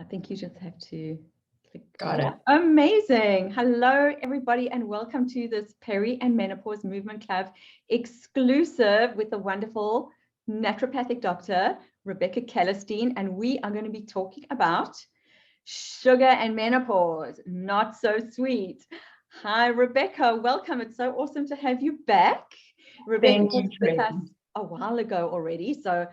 I think you just have to click. Got it. Amazing. Hello, everybody, and welcome to this Peri and Menopause Movement Club exclusive with the wonderful naturopathic doctor, Rebecca Kellerstein, and we are going to be talking about sugar and menopause, not so sweet. Hi, Rebecca. Welcome. It's so awesome to have you back. Rebecca was with us a while ago already, so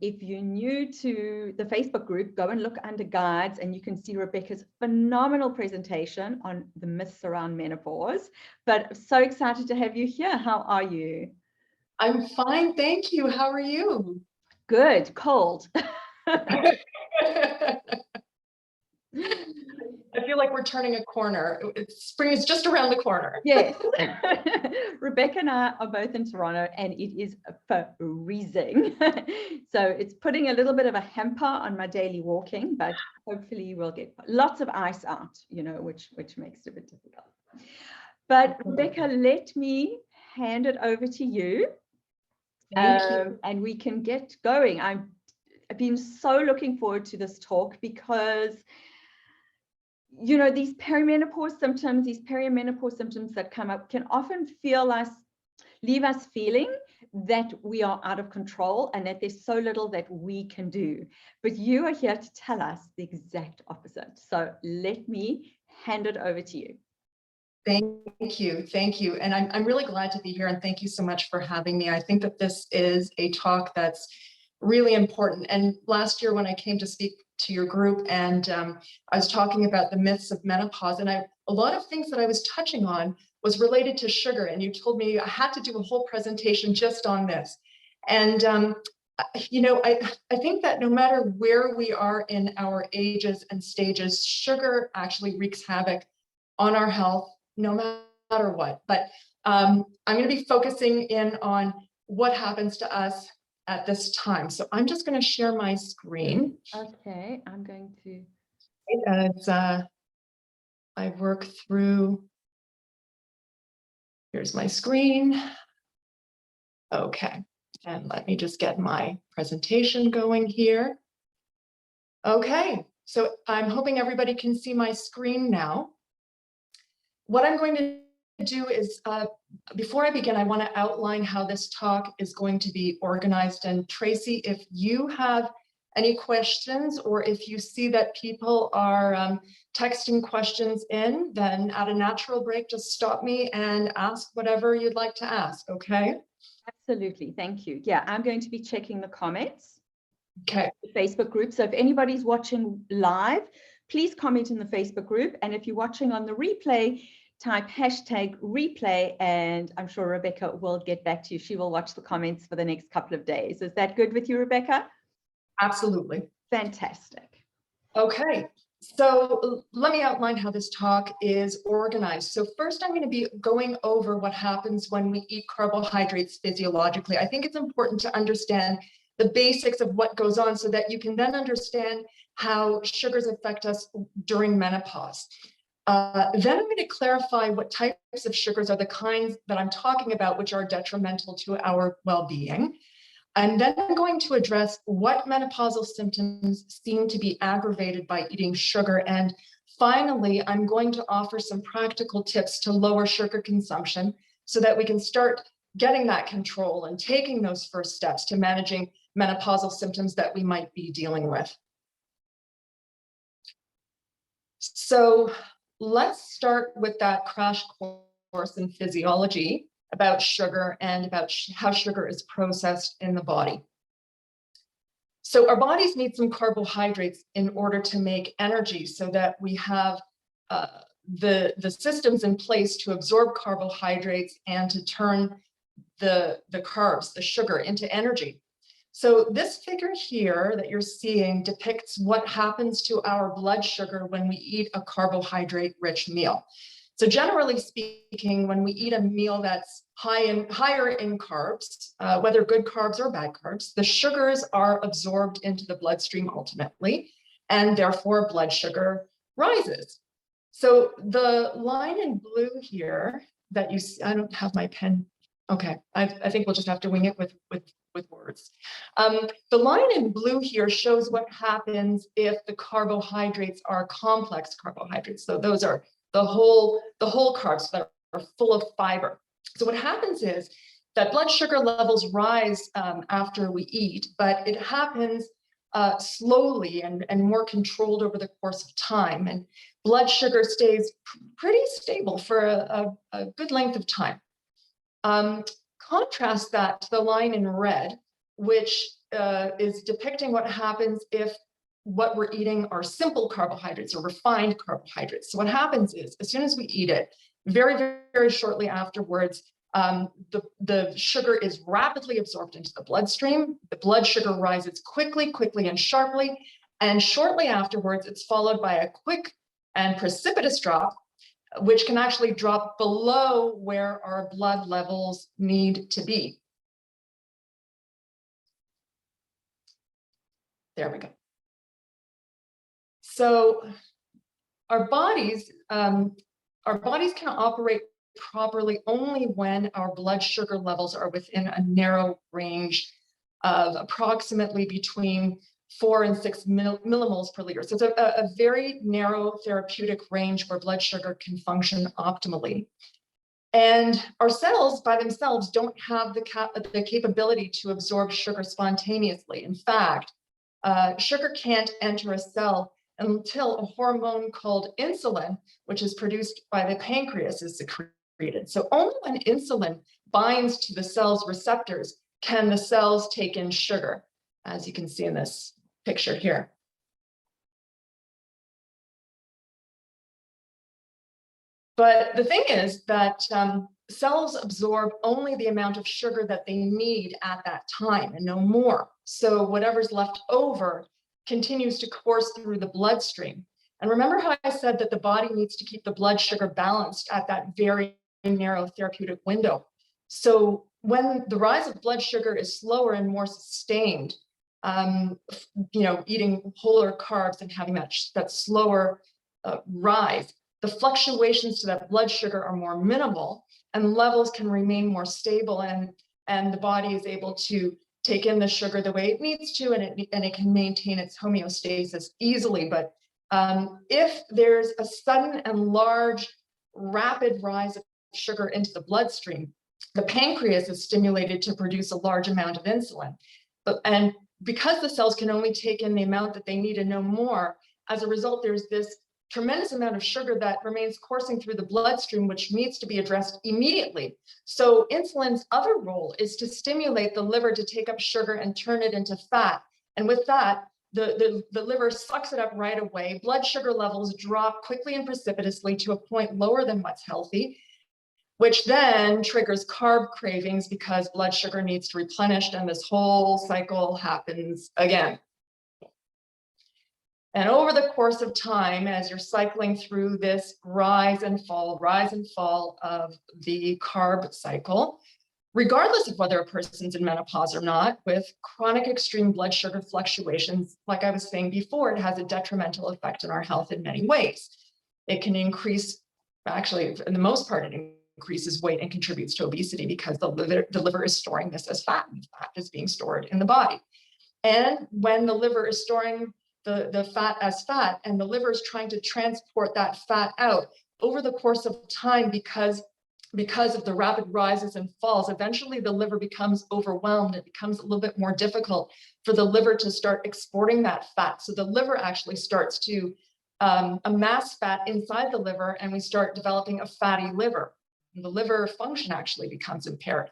if you're new to the Facebook group, go and look under guides and you can see Rebecca's phenomenal presentation on the myths around menopause. But so excited to have you here. How are you? I'm fine, thank you. How are you? Good. Cold. I feel like we're turning a corner. Spring is just around the corner. Yes. Rebecca and I are both in Toronto and it is freezing. So it's putting a little bit of a hamper on my daily walking, but hopefully we'll get lots of ice out, you know, which makes it a bit difficult. But Rebecca, let me hand it over to you. Thank you. And we can get going. I've been so looking forward to this talk because you know, these perimenopause symptoms that come up can often leave us feeling that we are out of control and that there's so little that we can do. But you are here to tell us the exact opposite. So let me hand it over to you. Thank you. And I'm really glad to be here, and thank you so much for having me. I think that this is a talk that's really important. And last year when I came to speak to your group and I was talking about the myths of menopause, and a lot of things that I was touching on was related to sugar, and you told me I had to do a whole presentation just on this. And you know, I think that no matter where we are in our ages and stages, sugar actually wreaks havoc on our health no matter what. But I'm going to be focusing in on what happens to us at this time. So I'm just going to share my screen. Okay, I'm going to. As I work through, here's my screen. Okay, and let me just get my presentation going here. Okay, so I'm hoping everybody can see my screen now. What I'm going to do is, before I begin, I want to outline how this talk is going to be organized. And Tracy, if you have any questions, or if you see that people are texting questions in, then at a natural break, just stop me and ask whatever you'd like to ask, okay? Absolutely, thank you. Yeah, I'm going to be checking the comments. Okay. The Facebook group. So if anybody's watching live, please comment in the Facebook group. And if you're watching on the replay, type #replay, and I'm sure Rebecca will get back to you. She will watch the comments for the next couple of days. Is that good with you, Rebecca? Absolutely. Fantastic. Okay, so let me outline how this talk is organized. So first, I'm going to be going over what happens when we eat carbohydrates physiologically. I think it's important to understand the basics of what goes on so that you can then understand how sugars affect us during menopause. Then I'm going to clarify what types of sugars are the kinds that I'm talking about, which are detrimental to our well-being. And then I'm going to address what menopausal symptoms seem to be aggravated by eating sugar. And finally, I'm going to offer some practical tips to lower sugar consumption so that we can start getting that control and taking those first steps to managing menopausal symptoms that we might be dealing with. So let's start with that crash course in physiology about sugar and about how sugar is processed in the body. So our bodies need some carbohydrates in order to make energy so that we have the systems in place to absorb carbohydrates and to turn the carbs, the sugar, into energy. So this figure here that you're seeing depicts what happens to our blood sugar when we eat a carbohydrate-rich meal. So generally speaking, when we eat a meal that's higher in carbs, whether good carbs or bad carbs, the sugars are absorbed into the bloodstream ultimately, and therefore blood sugar rises. So the line in blue here that you see, I don't have my pen. Okay, I think we'll just have to wing it with with words. The line in blue here shows what happens if the carbohydrates are complex carbohydrates. So those are the whole carbs that are full of fiber. So what happens is that blood sugar levels rise after we eat, but it happens slowly and more controlled over the course of time. And blood sugar stays pretty stable for a good length of time. Contrast that to the line in red, which is depicting what happens if what we're eating are simple carbohydrates or refined carbohydrates. So what happens is, as soon as we eat it, very, very shortly afterwards, the sugar is rapidly absorbed into the bloodstream. The blood sugar rises quickly and sharply. And shortly afterwards, it's followed by a quick and precipitous drop, which can actually drop below where our blood levels need to be. There we go. So our bodies can operate properly only when our blood sugar levels are within a narrow range of approximately between 4 and 6 millimoles per liter. So it's a very narrow therapeutic range where blood sugar can function optimally. And our cells by themselves don't have the capability to absorb sugar spontaneously. In fact, sugar can't enter a cell until a hormone called insulin, which is produced by the pancreas, is secreted. So only when insulin binds to the cell's receptors can the cells take in sugar, as you can see in this picture here. But the thing is that cells absorb only the amount of sugar that they need at that time and no more. So whatever's left over continues to course through the bloodstream. And remember how I said that the body needs to keep the blood sugar balanced at that very narrow therapeutic window. So when the rise of blood sugar is slower and more sustained, eating wholer carbs and having that slower rise, the fluctuations to that blood sugar are more minimal and levels can remain more stable, and the body is able to take in the sugar the way it needs to, and it can maintain its homeostasis easily. But if there's a sudden and large, rapid rise of sugar into the bloodstream, the pancreas is stimulated to produce a large amount of insulin. And because the cells can only take in the amount that they need and no more, as a result, there's this tremendous amount of sugar that remains coursing through the bloodstream, which needs to be addressed immediately. So insulin's other role is to stimulate the liver to take up sugar and turn it into fat. And with that, the liver sucks it up right away. Blood sugar levels drop quickly and precipitously to a point lower than what's healthy, which then triggers carb cravings because blood sugar needs to replenish, and this whole cycle happens again. And over the course of time, as you're cycling through this rise and fall of the carb cycle, regardless of whether a person's in menopause or not, with chronic extreme blood sugar fluctuations, like I was saying before, it has a detrimental effect on our health in many ways. It can increase, actually, for the most part, it increases weight and contributes to obesity because the liver is storing this as fat, and fat is being stored in the body. And when the liver is storing the fat as fat, and the liver is trying to transport that fat out over the course of time, because of the rapid rises and falls, eventually the liver becomes overwhelmed. It becomes a little bit more difficult for the liver to start exporting that fat. So the liver actually starts to amass fat inside the liver, and we start developing a fatty liver. And the liver function actually becomes impaired.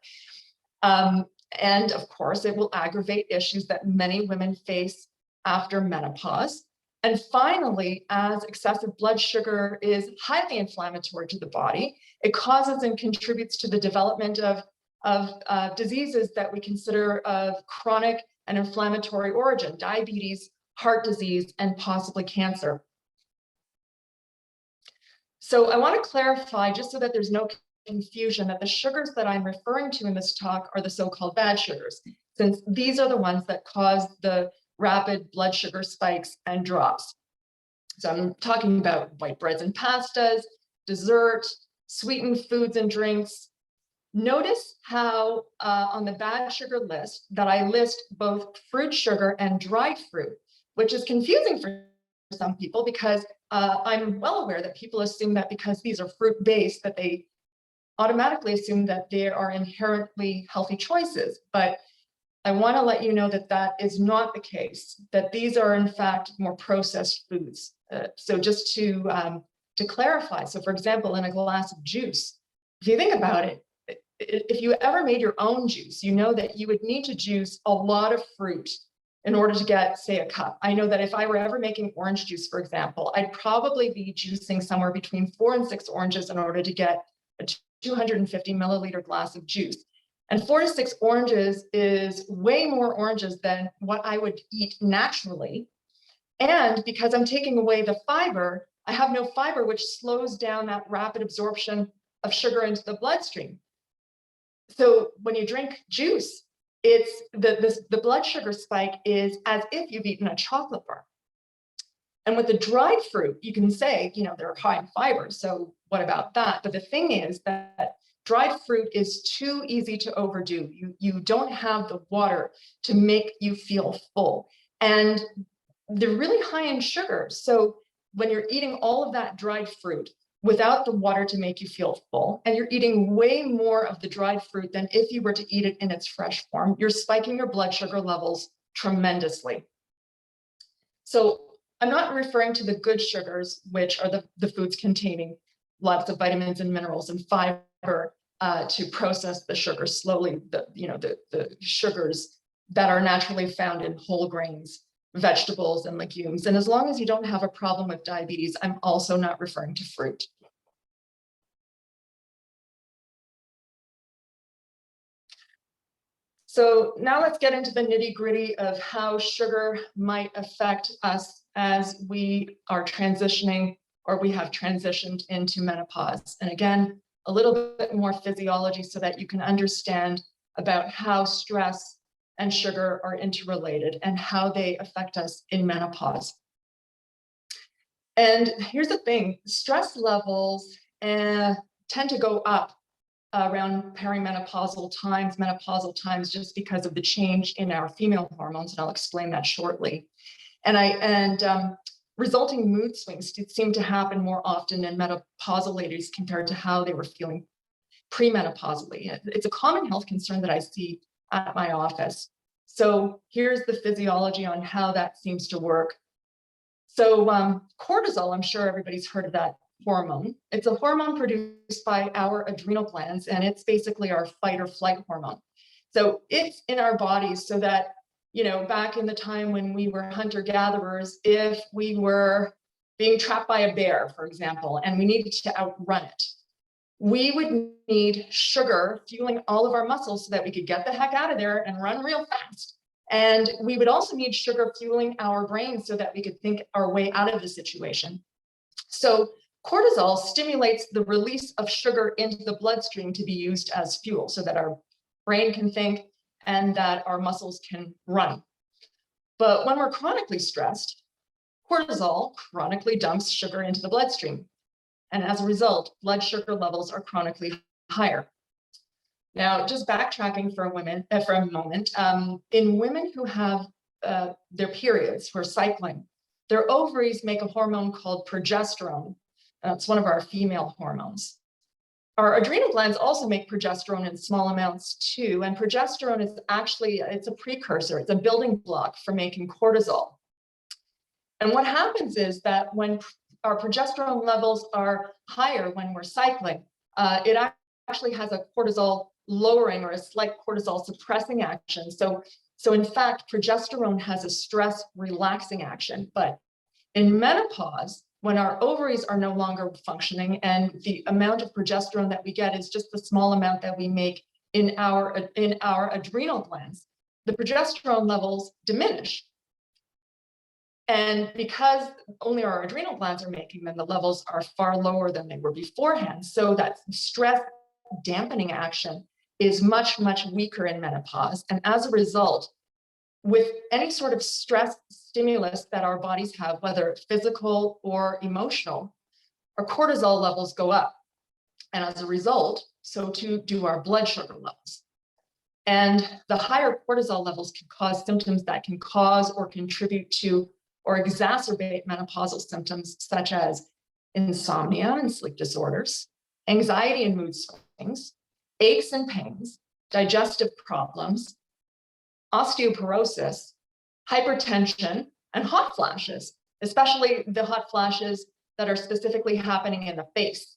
And of course, it will aggravate issues that many women face after menopause. And finally, as excessive blood sugar is highly inflammatory to the body, it causes and contributes to the development of diseases that we consider of chronic and inflammatory origin: diabetes, heart disease, and possibly cancer. So I want to clarify, just so that there's no confusion, that the sugars that I'm referring to in this talk are the so-called bad sugars, since these are the ones that cause the rapid blood sugar spikes and drops. So I'm talking about white breads and pastas, dessert, sweetened foods and drinks, Notice how on the bad sugar list that I list both fruit sugar and dried fruit, which is confusing for some people because I'm well aware that people assume that because these are fruit-based that they automatically assume that they are inherently healthy choices. But I want to let you know that that is not the case, that these are in fact more processed foods. So just to clarify, so for example, in a glass of juice, if you think about it, if you ever made your own juice, you know that you would need to juice a lot of fruit in order to get, say, a cup. I know that if I were ever making orange juice, for example, I'd probably be juicing somewhere between 4 and 6 oranges in order to get a 250 milliliter glass of juice. And 4 to 6 oranges is way more oranges than what I would eat naturally. And because I'm taking away the fiber, I have no fiber, which slows down that rapid absorption of sugar into the bloodstream. So when you drink juice, it's the blood sugar spike is as if you've eaten a chocolate bar. And with the dried fruit, you can say, you know, they're high in fiber. So what about that? But the thing is that dried fruit is too easy to overdo. You don't have the water to make you feel full. And they're really high in sugar. So when you're eating all of that dried fruit without the water to make you feel full, and you're eating way more of the dried fruit than if you were to eat it in its fresh form, you're spiking your blood sugar levels tremendously. So I'm not referring to the good sugars, which are the foods containing lots of vitamins and minerals and fiber to process the sugar slowly, the sugars that are naturally found in whole grains, vegetables, and legumes. And as long as you don't have a problem with diabetes, I'm also not referring to fruit. So now let's get into the nitty-gritty of how sugar might affect us as we are transitioning or we have transitioned into menopause. And again, a little bit more physiology so that you can understand about how stress and sugar are interrelated and how they affect us in menopause. And here's the thing, stress levels tend to go up around perimenopausal times, menopausal times, just because of the change in our female hormones, and I'll explain that shortly. And resulting mood swings seem to happen more often in menopausal ladies compared to how they were feeling premenopausally. It's a common health concern that I see at my office. So here's the physiology on how that seems to work. So cortisol, I'm sure everybody's heard of that hormone. It's a hormone produced by our adrenal glands, and it's basically our fight or flight hormone. So it's in our bodies so that, you know, back in the time when we were hunter-gatherers, if we were being trapped by a bear, for example, and we needed to outrun it, we would need sugar fueling all of our muscles so that we could get the heck out of there and run real fast. And we would also need sugar fueling our brains so that we could think our way out of the situation. So cortisol stimulates the release of sugar into the bloodstream to be used as fuel so that our brain can think and that our muscles can run. But when we're chronically stressed, cortisol chronically dumps sugar into the bloodstream. And as a result, blood sugar levels are chronically higher. Now, just backtracking for a moment, in women who have their periods, who are cycling, their ovaries make a hormone called progesterone. It's one of our female hormones. Our adrenal glands also make progesterone in small amounts too, and progesterone is actually, it's a precursor, it's a building block for making cortisol. And what happens is that when our progesterone levels are higher when we're cycling, it actually has a cortisol lowering or a slight cortisol suppressing action. So in fact, progesterone has a stress relaxing action. But in menopause, when our ovaries are no longer functioning and the amount of progesterone that we get is just the small amount that we make in our adrenal glands, the progesterone levels diminish. And because only our adrenal glands are making them, the levels are far lower than they were beforehand. So that stress dampening action is much, much weaker in menopause. And as a result, with any sort of stress stimulus that our bodies have, whether it's physical or emotional, our cortisol levels go up. And as a result, so too do our blood sugar levels. And the higher cortisol levels can cause symptoms that can cause or contribute to or exacerbate menopausal symptoms such as insomnia and sleep disorders, anxiety and mood swings, aches and pains, digestive problems, osteoporosis, hypertension, and hot flashes, especially the hot flashes that are specifically happening in the face.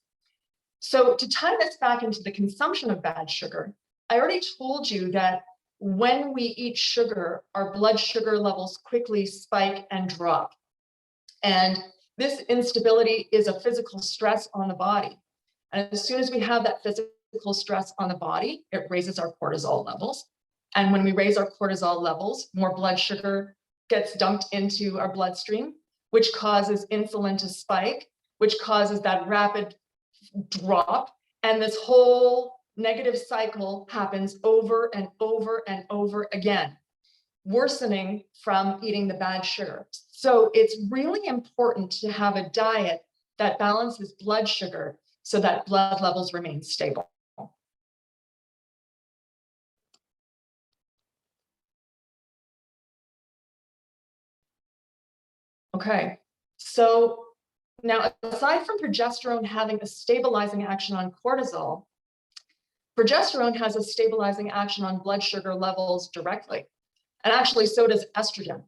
So to tie this back into the consumption of bad sugar, I already told you that when we eat sugar, our blood sugar levels quickly spike and drop. And this instability is a physical stress on the body. And as soon as we have that physical stress on the body, it raises our cortisol levels. And when we raise our cortisol levels, more blood sugar gets dumped into our bloodstream, which causes insulin to spike, which causes that rapid drop. And this whole negative cycle happens over and over and over again, worsening from eating the bad sugar. So it's really important to have a diet that balances blood sugar so that blood levels remain stable. Okay, so now aside from progesterone having a stabilizing action on cortisol, progesterone has a stabilizing action on blood sugar levels directly. And actually, so does estrogen.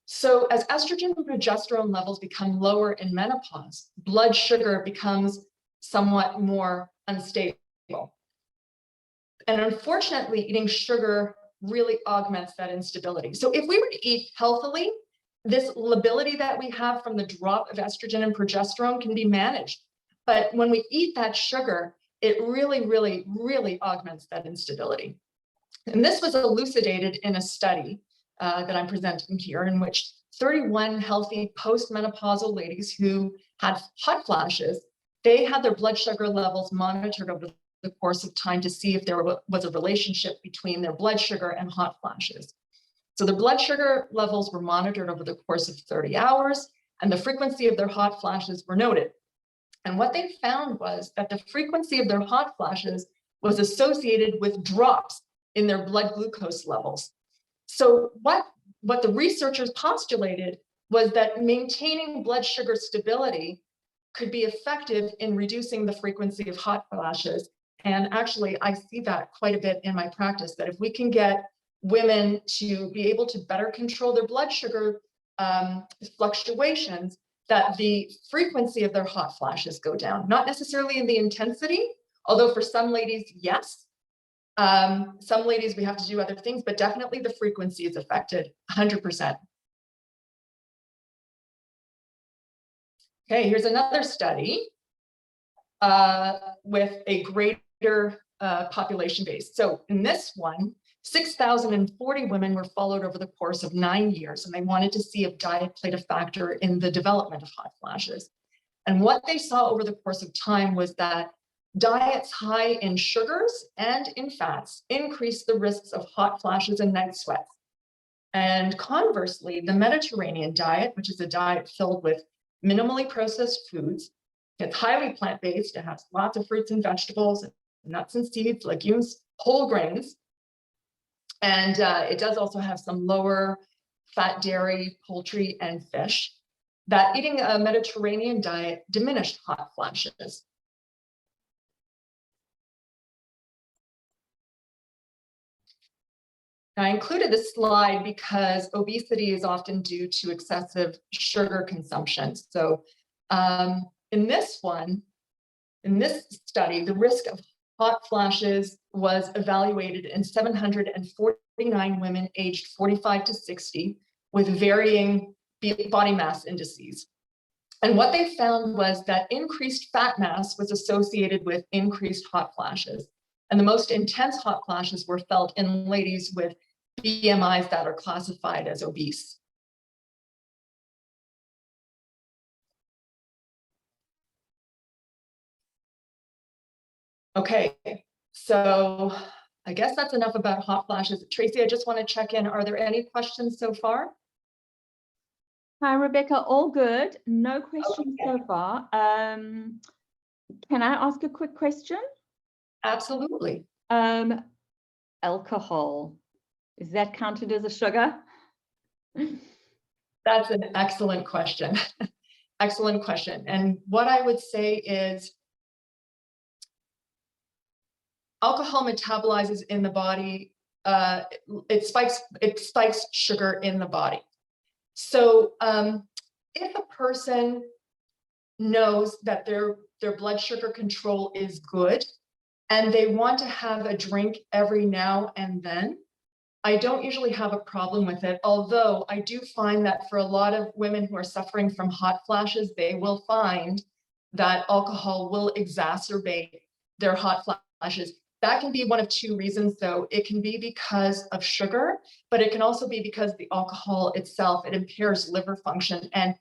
So as estrogen and progesterone levels become lower in menopause, blood sugar becomes somewhat more unstable. And unfortunately, eating sugar really augments that instability. So if we were to eat healthily, this lability that we have from the drop of estrogen and progesterone can be managed. But when we eat that sugar, it really, really, really augments that instability. And this was elucidated in a study that I'm presenting here, in which 31 healthy postmenopausal ladies who had hot flashes, they had their blood sugar levels monitored over the course of time to see if there was a relationship between their blood sugar and hot flashes. So the blood sugar levels were monitored over the course of 30 hours, and the frequency of their hot flashes were noted. And what they found was that the frequency of their hot flashes was associated with drops in their blood glucose levels. So what the researchers postulated was that maintaining blood sugar stability could be effective in reducing the frequency of hot flashes. And actually, I see that quite a bit in my practice, that if we can get women to be able to better control their blood sugar fluctuations, that the frequency of their hot flashes go down, not necessarily in the intensity, although for some ladies, yes. Some ladies, we have to do other things, but definitely the frequency is affected 100%. Okay, here's another study with a greater population base. So in this one, 6,040 women were followed over the course of 9 years, and they wanted to see if diet played a factor in the development of hot flashes. And what they saw over the course of time was that diets high in sugars and in fats increase the risks of hot flashes and night sweats. And conversely, the Mediterranean diet, which is a diet filled with minimally processed foods, it's highly plant-based, it has lots of fruits and vegetables, nuts and seeds, legumes, whole grains. And it does also have some lower fat dairy, poultry, and fish. That eating a Mediterranean diet diminished hot flashes. Now, I included this slide because obesity is often due to excessive sugar consumption. So in this study, the risk of hot flashes was evaluated in 749 women aged 45 to 60 with varying body mass indices. And what they found was that increased fat mass was associated with increased hot flashes. And the most intense hot flashes were felt in ladies with BMIs that are classified as obese. Okay, so I guess that's enough about hot flashes. Tracy, I just want to check in. Are there any questions so far? Hi, Rebecca. All good. No questions so far. Can I ask a quick question? Absolutely. Alcohol, is that counted as a sugar? That's an excellent question. Excellent question. And what I would say is alcohol metabolizes in the body. It spikes sugar in the body. So if a person knows that their blood sugar control is good and they want to have a drink every now and then, I don't usually have a problem with it, although I do find that for a lot of women who are suffering from hot flashes, they will find that alcohol will exacerbate their hot flashes. That can be one of two reasons, though. It can be because of sugar, but it can also be because the alcohol itself, it impairs liver function. And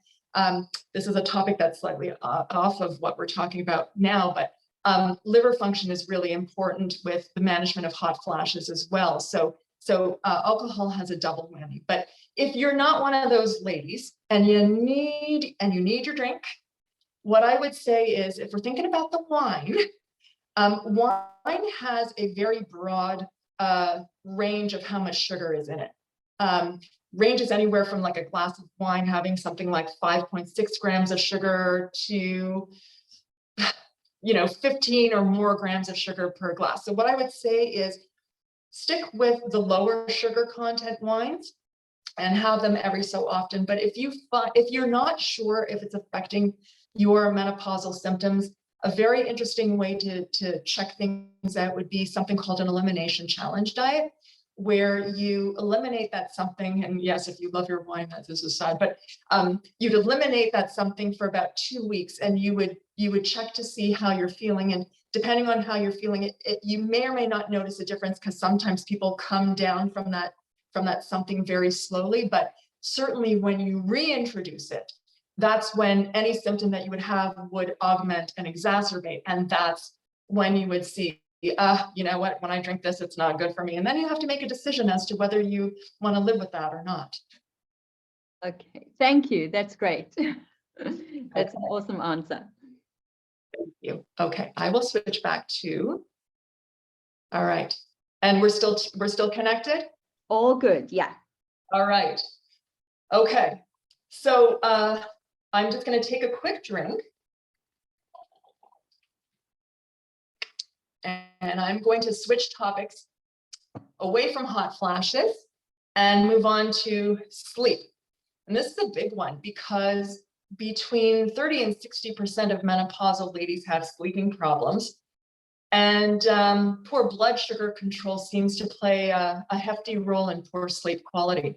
this is a topic that's slightly off of what we're talking about now, but liver function is really important with the management of hot flashes as well. So alcohol has a double whammy. But if you're not one of those ladies and you need your drink, what I would say is, if we're thinking about the wine, wine has a very broad range of how much sugar is in it. Ranges anywhere from like a glass of wine having something like 5.6 grams of sugar to 15 or more grams of sugar per glass. So what I would say is, stick with the lower sugar content wines and have them every so often. But if you're not sure if it's affecting your menopausal symptoms, a very interesting way to check things out would be something called an elimination challenge diet, where you eliminate that something. And yes, if you love your wine, that's this aside, but you'd eliminate that something for about 2 weeks, and you would check to see how you're feeling. And depending on how you're feeling, you may or may not notice a difference, because sometimes people come down from that something very slowly. But certainly when you reintroduce it, that's when any symptom that you would have would augment and exacerbate. And that's when you would see, you know what, when I drink this, it's not good for me. And then you have to make a decision as to whether you want to live with that or not. Okay, thank you. That's great. That's an awesome answer. Thank you. Okay, I will switch back to, all right. And we're still connected? All good, yeah. All right. Okay, so I'm just going to take a quick drink. And I'm going to switch topics away from hot flashes and move on to sleep. And this is a big one, because between 30 and 60% of menopausal ladies have sleeping problems. And poor blood sugar control seems to play a hefty role in poor sleep quality.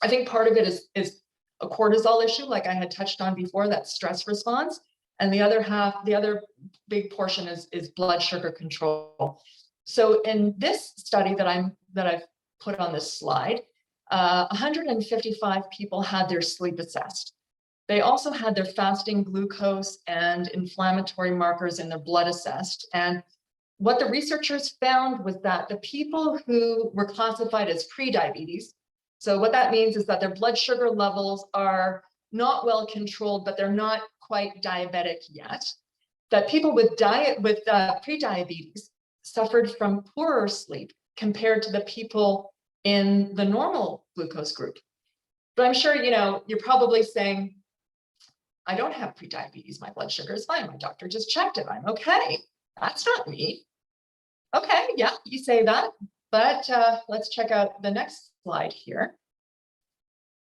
I think part of it is a cortisol issue, like I had touched on before, that stress response. And the other big portion is blood sugar control. So in this study that I've put on this slide, 155 people had their sleep assessed. They also had their fasting glucose and inflammatory markers in their blood assessed. And what the researchers found was that the people who were classified as pre-diabetes, so what that means is that their blood sugar levels are not well controlled, but they're not quite diabetic yet, that people with pre-diabetes suffered from poorer sleep compared to the people in the normal glucose group. But I'm sure, you're probably saying, I don't have pre-diabetes, my blood sugar is fine, my doctor just checked it, I'm okay. That's not me. Okay, yeah, you say that, but let's check out the next slide here.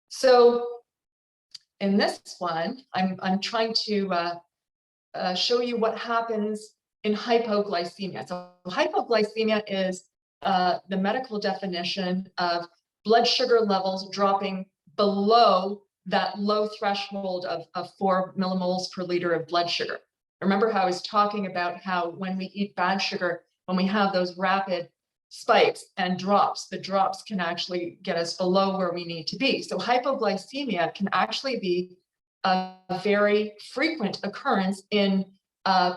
So in this one, I'm trying to show you what happens in hypoglycemia. So hypoglycemia is the medical definition of blood sugar levels dropping below that low threshold of 4 millimoles per liter of blood sugar. Remember how I was talking about how when we eat bad sugar, when we have those rapid spikes and drops, the drops can actually get us below where we need to be. So hypoglycemia can actually be a very frequent occurrence in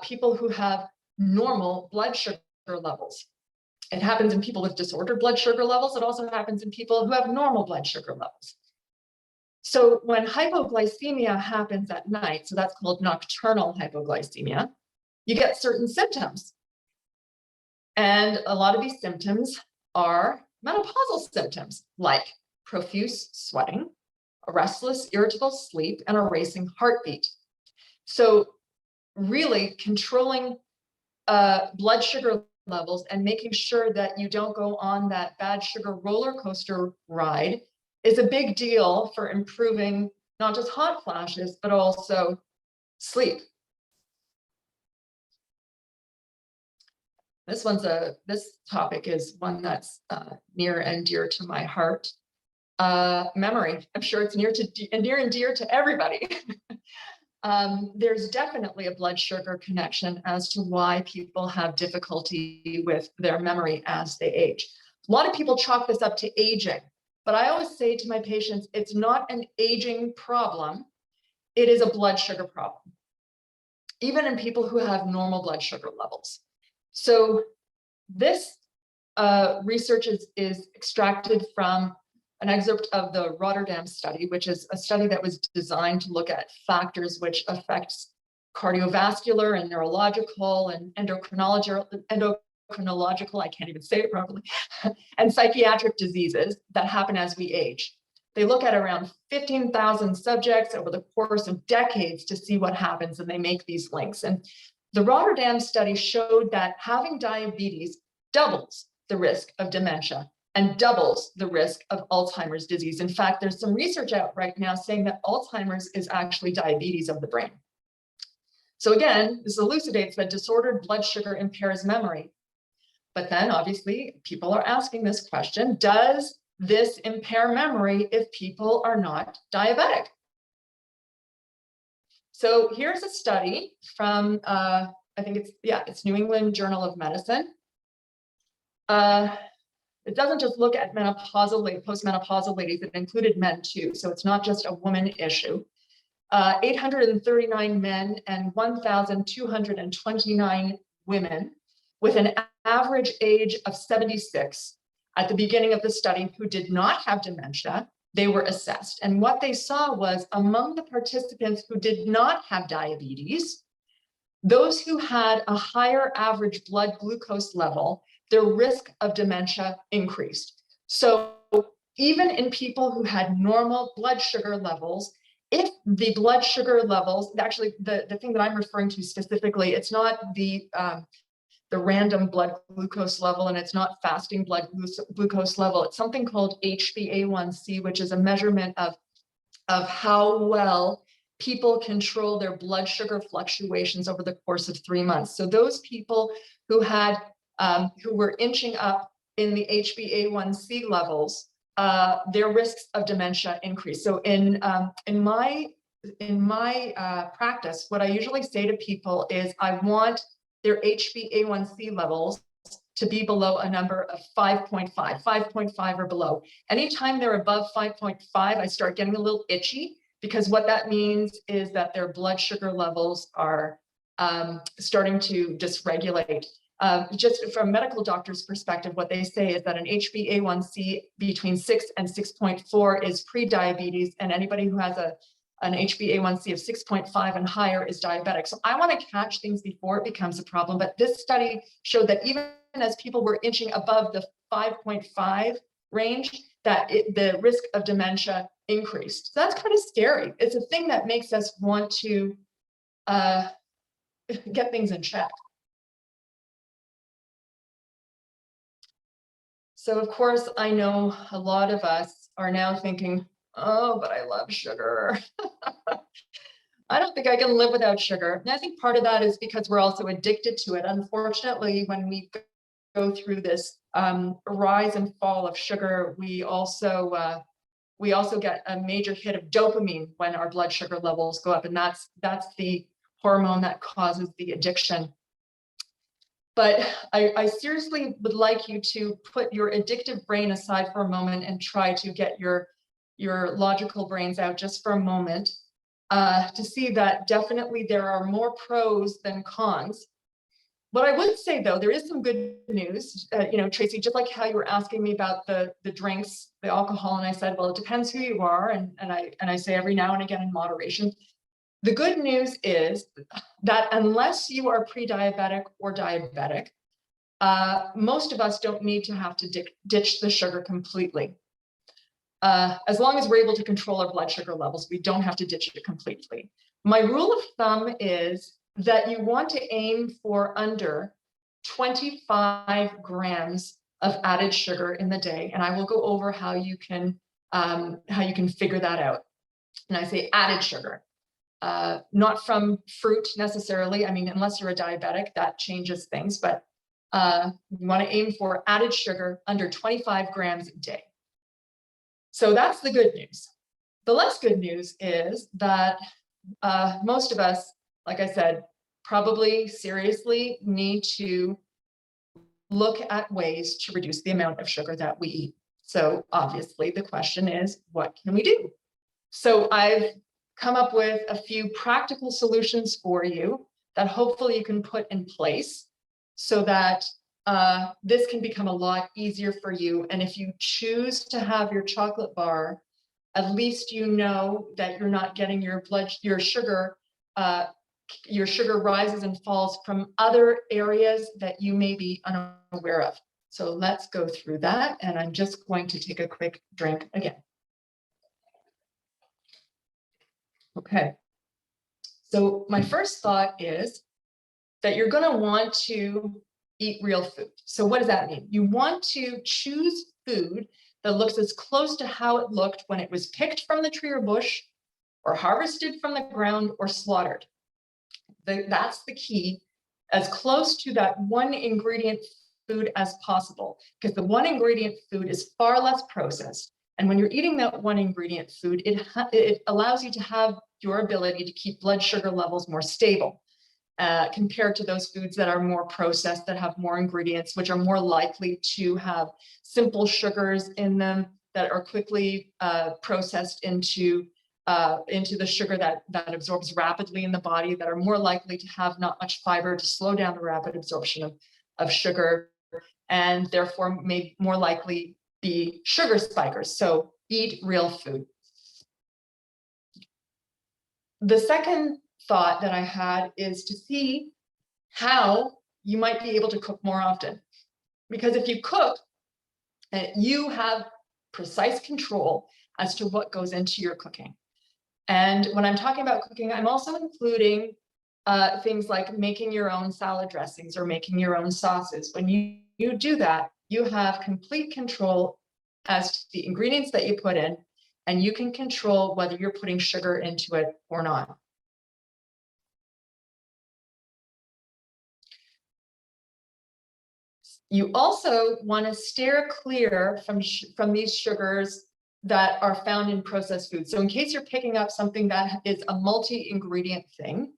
people who have normal blood sugar levels. It happens in people with disordered blood sugar levels. It also happens in people who have normal blood sugar levels. So when hypoglycemia happens at night, so that's called nocturnal hypoglycemia, you get certain symptoms. And a lot of these symptoms are menopausal symptoms, like profuse sweating, a restless, irritable sleep, and a racing heartbeat. So really controlling blood sugar levels and making sure that you don't go on that bad sugar roller coaster ride is a big deal for improving not just hot flashes, but also sleep. This topic is one that's near and dear to my heart. Memory. I'm sure it's near and dear to everybody. There's definitely a blood sugar connection as to why people have difficulty with their memory as they age. A lot of people chalk this up to aging, but I always say to my patients, it's not an aging problem. It is a blood sugar problem, even in people who have normal blood sugar levels. So this research is extracted from an excerpt of the Rotterdam study, which is a study that was designed to look at factors which affect cardiovascular and neurological and endocrinological, I can't even say it properly, and psychiatric diseases that happen as we age. They look at around 15,000 subjects over the course of decades to see what happens, and they make these links. And the Rotterdam study showed that having diabetes doubles the risk of dementia and doubles the risk of Alzheimer's disease. In fact, there's some research out right now saying that Alzheimer's is actually diabetes of the brain. So again, this elucidates that disordered blood sugar impairs memory. But then obviously people are asking this question, does this impair memory if people are not diabetic? So here's a study from, I think it's New England Journal of Medicine. It doesn't just look at menopausal, postmenopausal ladies, it included men too. So it's not just a woman issue. 839 men and 1,229 women with an average age of 76 at the beginning of the study who did not have dementia, they were assessed. And what they saw was among the participants who did not have diabetes, those who had a higher average blood glucose level, their risk of dementia increased. So even in people who had normal blood sugar levels, if the blood sugar levels, actually the thing that I'm referring to specifically, it's not the random blood glucose level, and it's not fasting blood glucose level. It's something called HbA1c, which is a measurement of how well people control their blood sugar fluctuations over the course of 3 months. So those people who had who were inching up in the HbA1c levels, their risks of dementia increase. So in my practice, what I usually say to people is I want their HbA1c levels to be below a number of 5.5 or below. Anytime they're above 5.5, I start getting a little itchy, because what that means is that their blood sugar levels are starting to dysregulate. Just from a medical doctor's perspective, what they say is that an HbA1c between 6 and 6.4 is pre-diabetes, and anybody who has an HbA1c of 6.5 and higher is diabetic. So I want to catch things before it becomes a problem. But this study showed that even as people were inching above the 5.5 range, that the risk of dementia increased. So that's kind of scary. It's a thing that makes us want to get things in check. So of course, I know a lot of us are now thinking, oh, but I love sugar. I don't think I can live without sugar. And I think part of that is because we're also addicted to it. Unfortunately, when we go through this rise and fall of sugar, we also get a major hit of dopamine when our blood sugar levels go up. And that's the hormone that causes the addiction. But I seriously would like you to put your addictive brain aside for a moment and try to get your logical brains out just for a moment to see that definitely there are more pros than cons. What I would say, though, there is some good news. Tracy, just like how you were asking me about the drinks, the alcohol, and I said, well, it depends who you are, and I say every now and again in moderation. The good news is that unless you are pre-diabetic or diabetic, most of us don't need to have to ditch the sugar completely. As long as we're able to control our blood sugar levels, we don't have to ditch it completely. My rule of thumb is that you want to aim for under 25 grams of added sugar in the day, and I will go over how you can figure that out. And I say added sugar, not from fruit necessarily. I mean, unless you're a diabetic, that changes things, but you want to aim for added sugar under 25 grams a day. So that's the good news. The less good news is that most of us, like I said, probably seriously need to look at ways to reduce the amount of sugar that we eat. So obviously the question is, what can we do? So I've come up with a few practical solutions for you that hopefully you can put in place so that this can become a lot easier for you. And if you choose to have your chocolate bar, at least you know that you're not getting your sugar rises and falls from other areas that you may be unaware of. So let's go through that. And I'm just going to take a quick drink again. Okay. So my first thought is that you're going to want to eat real food. So what does that mean? You want to choose food that looks as close to how it looked when it was picked from the tree or bush, or harvested from the ground, or slaughtered. That's the key, as close to that one ingredient food as possible, because the one ingredient food is far less processed. And when you're eating that one ingredient food, it allows you to have your ability to keep blood sugar levels more stable. Compared to those foods that are more processed, that have more ingredients, which are more likely to have simple sugars in them that are quickly processed into the sugar that absorbs rapidly in the body, that are more likely to have not much fiber to slow down the rapid absorption of sugar, and therefore may more likely be sugar spikers. So eat real food. The second thought that I had is to see how you might be able to cook more often. Because if you cook, you have precise control as to what goes into your cooking. And when I'm talking about cooking, I'm also including things like making your own salad dressings or making your own sauces. When you do that, you have complete control as to the ingredients that you put in, and you can control whether you're putting sugar into it or not. You also want to steer clear from these sugars that are found in processed foods. So in case you're picking up something that is a multi-ingredient thing,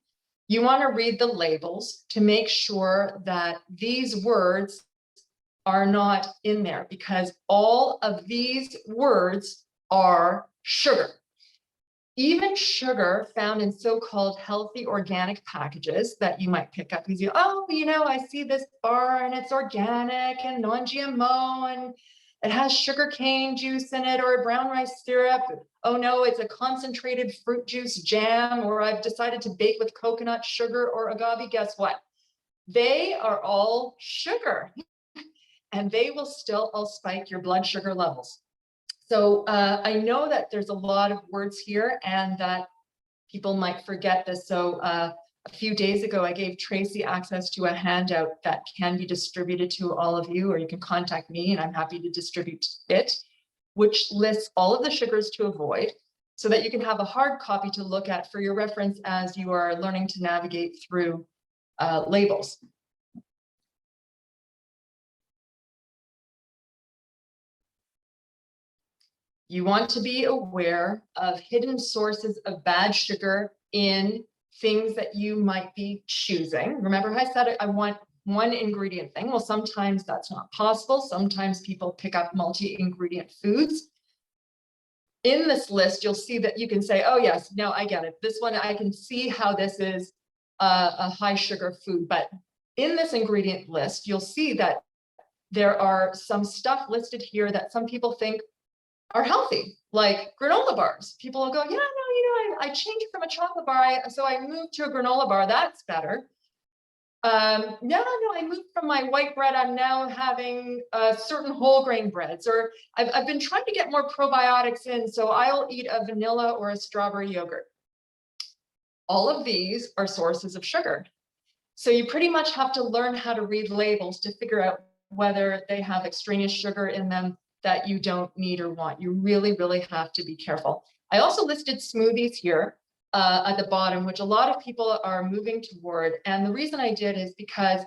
you want to read the labels to make sure that these words are not in there, because all of these words are sugar. Even sugar found in so-called healthy organic packages that you might pick up because I see this bar and it's organic and non-GMO and it has sugar cane juice in it or brown rice syrup. Oh no, it's a concentrated fruit juice jam, or I've decided to bake with coconut sugar or agave. Guess what? They are all sugar and they will still all spike your blood sugar levels. So I know that there's a lot of words here and that people might forget this. So a few days ago, I gave Tracy access to a handout that can be distributed to all of you, or you can contact me and I'm happy to distribute it, which lists all of the sugars to avoid so that you can have a hard copy to look at for your reference as you are learning to navigate through labels. You want to be aware of hidden sources of bad sugar in things that you might be choosing. Remember how I said I want one ingredient thing? Well, sometimes that's not possible. Sometimes people pick up multi-ingredient foods. In this list, you'll see that you can say, oh yes, no, I get it. This one, I can see how this is a high sugar food. But in this ingredient list, you'll see that there are some stuff listed here that some people think are healthy, like granola bars. People will go, yeah, no, I changed from a chocolate bar, so I moved to a granola bar. That's better. No, I moved from my white bread. I'm now having certain whole grain breads, or I've been trying to get more probiotics in, so I'll eat a vanilla or a strawberry yogurt. All of these are sources of sugar. So you pretty much have to learn how to read labels to figure out whether they have extraneous sugar in them that you don't need or want. You really, really have to be careful. I also listed smoothies here at the bottom, which a lot of people are moving toward. And the reason I did is because,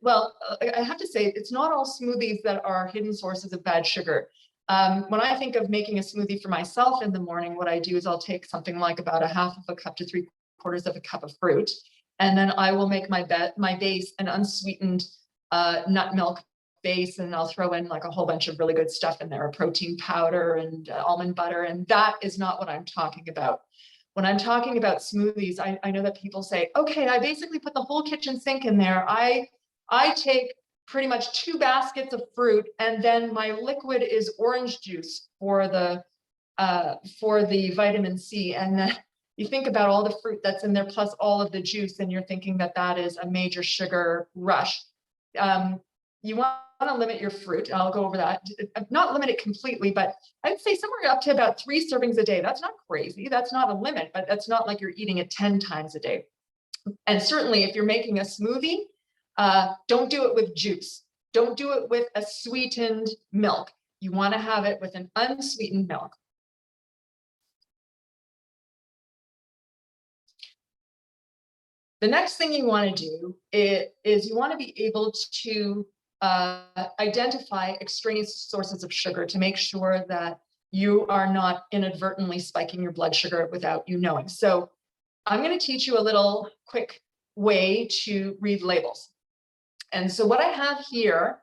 well, I have to say, it's not all smoothies that are hidden sources of bad sugar. When I think of making a smoothie for myself in the morning, what I do is I'll take something like about a half of a cup to 3/4 of a cup of fruit. And then I will make my base an unsweetened nut milk base, and I'll throw in like a whole bunch of really good stuff in there, protein powder and almond butter. And that is not what I'm talking about. When I'm talking about smoothies, I know that people say, okay, I basically put the whole kitchen sink in there. I take pretty much 2 baskets of fruit, and then my liquid is orange juice for the vitamin C. And then you think about all the fruit that's in there plus all of the juice, and you're thinking that that is a major sugar rush. You want to limit your fruit. I'll go over that. Not limit it completely, but I'd say somewhere up to about 3 servings a day. That's not crazy. That's not a limit, but that's not like you're eating it 10 times a day. And certainly if you're making a smoothie, don't do it with juice. Don't do it with a sweetened milk. You want to have it with an unsweetened milk. The next thing you want to do is you want to be able to identify extraneous sources of sugar to make sure that you are not inadvertently spiking your blood sugar without you knowing. So I'm going to teach you a little quick way to read labels. And so what I have here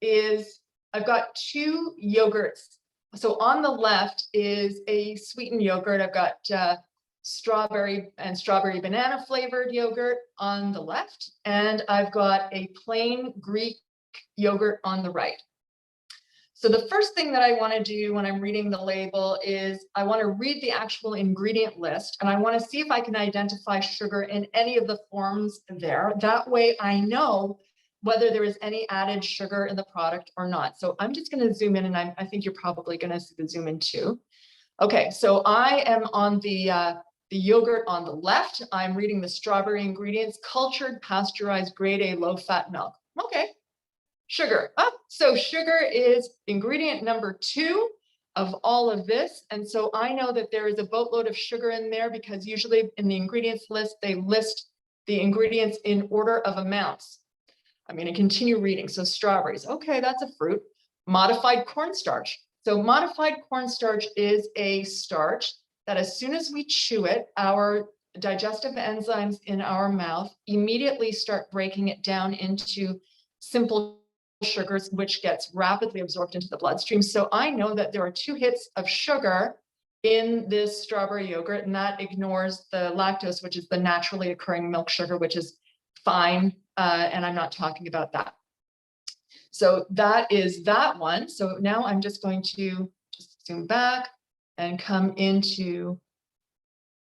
is I've got 2 yogurts. So on the left is a sweetened yogurt. I've got strawberry and strawberry banana flavored yogurt on the left, and I've got a plain Greek yogurt on the right. So the first thing that I want to do when I'm reading the label is I want to read the actual ingredient list, and I want to see if I can identify sugar in any of the forms there. That way I know whether there is any added sugar in the product or not. So I'm just going to zoom in, and I think you're probably going to zoom in too. Okay, so I am on the yogurt on the left. I'm reading the strawberry ingredients: cultured, pasteurized, grade A, low-fat milk. Okay, sugar. Oh, so sugar is ingredient number 2 of all of this. And so I know that there is a boatload of sugar in there because usually in the ingredients list, they list the ingredients in order of amounts. I'm going to continue reading. So strawberries. Okay, that's a fruit. Modified cornstarch. So modified cornstarch is a starch that as soon as we chew it, our digestive enzymes in our mouth immediately start breaking it down into simple sugars, which gets rapidly absorbed into the bloodstream. So I know that there are 2 hits of sugar in this strawberry yogurt, and that ignores the lactose, which is the naturally occurring milk sugar, which is fine. And I'm not talking about that. So that is that one. So now I'm just going to just zoom back and come into,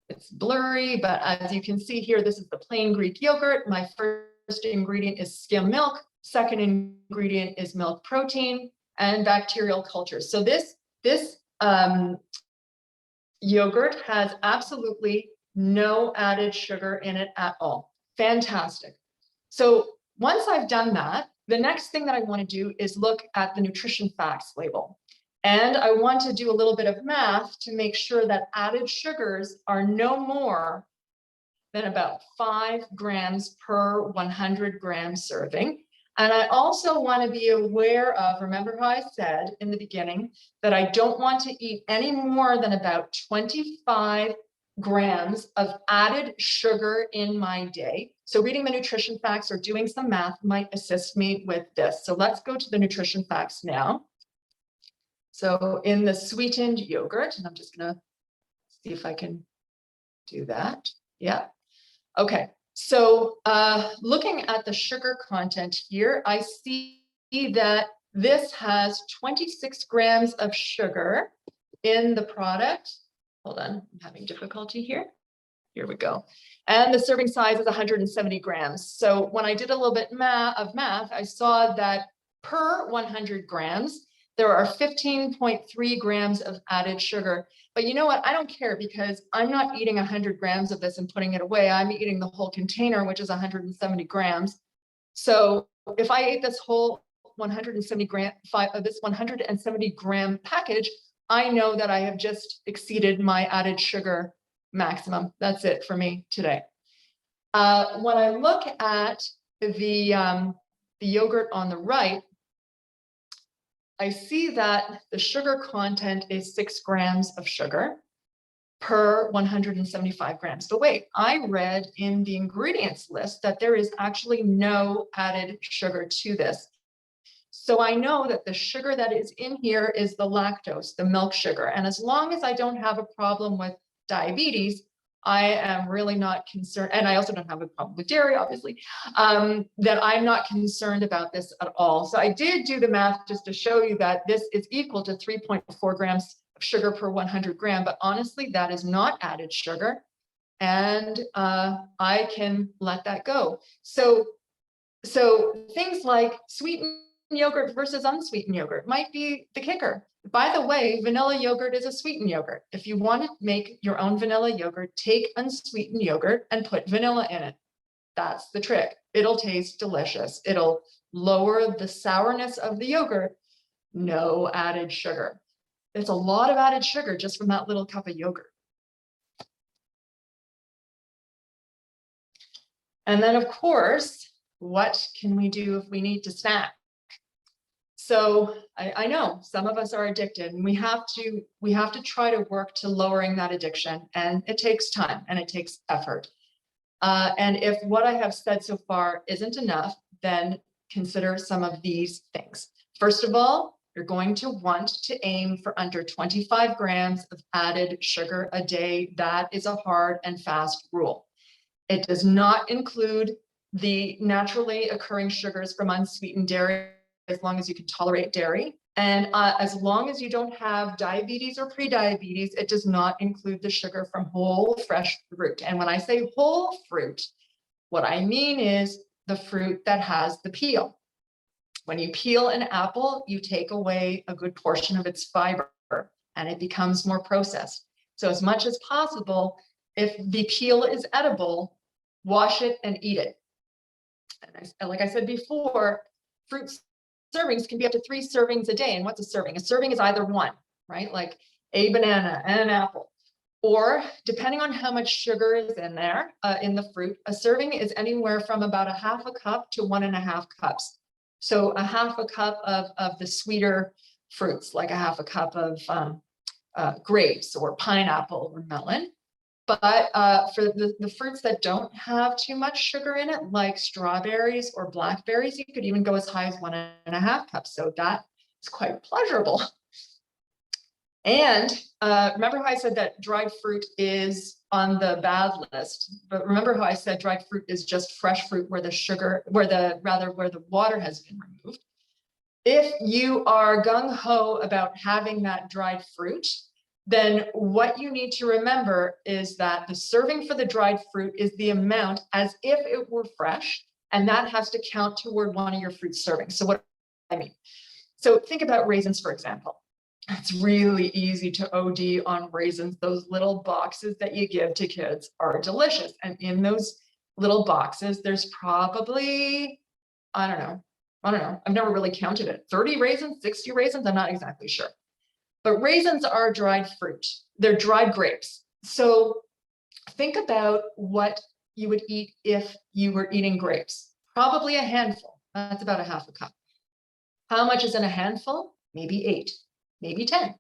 it's blurry, but as you can see here, this is the plain Greek yogurt. My first ingredient is skim milk. Second ingredient is milk protein and bacterial cultures. So this yogurt has absolutely no added sugar in it at all. Fantastic. So once I've done that, the next thing that I want to do is look at the nutrition facts label. And I want to do a little bit of math to make sure that added sugars are no more than about 5 grams per 100 gram serving. And I also want to be aware of, remember how I said in the beginning, that I don't want to eat any more than about 25 grams of added sugar in my day. So reading the nutrition facts or doing some math might assist me with this. So let's go to the nutrition facts now. So in the sweetened yogurt, and I'm just going to see if I can do that. Yeah. Okay. So looking at the sugar content here, I see that this has 26 grams of sugar in the product. Hold on, I'm having difficulty here. Here we go. And the serving size is 170 grams. So when I did a little bit of math, I saw that per 100 grams, there are 15.3 grams of added sugar. But you know what? I don't care because I'm not eating 100 grams of this and putting it away. I'm eating the whole container, which is 170 grams. So if I ate this whole 170 gram package, I know that I have just exceeded my added sugar maximum. That's it for me today. When I look at the yogurt on the right, I see that the sugar content is 6 grams of sugar per 175 grams. But wait, I read in the ingredients list that there is actually no added sugar to this. So I know that the sugar that is in here is the lactose, the milk sugar. And as long as I don't have a problem with diabetes, I am really not concerned. And I also don't have a problem with dairy, obviously, that I'm not concerned about this at all. So I did do the math just to show you that this is equal to 3.4 grams of sugar per 100 gram. But honestly, that is not added sugar. And I can let that go. So things like sweetened yogurt versus unsweetened yogurt might be the kicker. By the way, vanilla yogurt is a sweetened yogurt. If you want to make your own vanilla yogurt, take unsweetened yogurt and put vanilla in it. That's the trick. It'll taste delicious. It'll lower the sourness of the yogurt. No added sugar. It's a lot of added sugar just from that little cup of yogurt. And then, of course, what can we do if we need to snack? So I know some of us are addicted, and we have to try to work to lowering that addiction, and it takes time and it takes effort. And if what I have said so far isn't enough, then consider some of these things. First of all, you're going to want to aim for under 25 grams of added sugar a day. That is a hard and fast rule. It does not include the naturally occurring sugars from unsweetened dairy, as long as you can tolerate dairy. And as long as you don't have diabetes or prediabetes, it does not include the sugar from whole fresh fruit. And when I say whole fruit, what I mean is the fruit that has the peel. When you peel an apple, you take away a good portion of its fiber and it becomes more processed. So as much as possible, if the peel is edible, wash it and eat it. And like I said before, fruit servings can be up to 3 servings a day. And what's a serving? A serving is either one, right? Like a banana and an apple. Or depending on how much sugar is in there, in the fruit, a serving is anywhere from about a half a cup to 1.5 cups. So a half a cup of the sweeter fruits, like a half a cup of grapes or pineapple or melon. But for the fruits that don't have too much sugar in it, like strawberries or blackberries, you could even go as high as 1.5 cups. So that is quite pleasurable. And remember how I said that dried fruit is on the bad list, but remember how I said dried fruit is just fresh fruit where the water has been removed. If you are gung-ho about having that dried fruit, then what you need to remember is that the serving for the dried fruit is the amount as if it were fresh, and that has to count toward one of your fruit servings. So what do I mean? So think about raisins, for example. It's really easy to OD on raisins. Those little boxes that you give to kids are delicious. And in those little boxes, there's probably, I don't know. I've never really counted it. 30 raisins, 60 raisins, I'm not exactly sure. But raisins are dried fruit. They're dried grapes. So think about what you would eat if you were eating grapes. Probably a handful. That's about a half a cup. How much is in a handful? Maybe 8, maybe 10.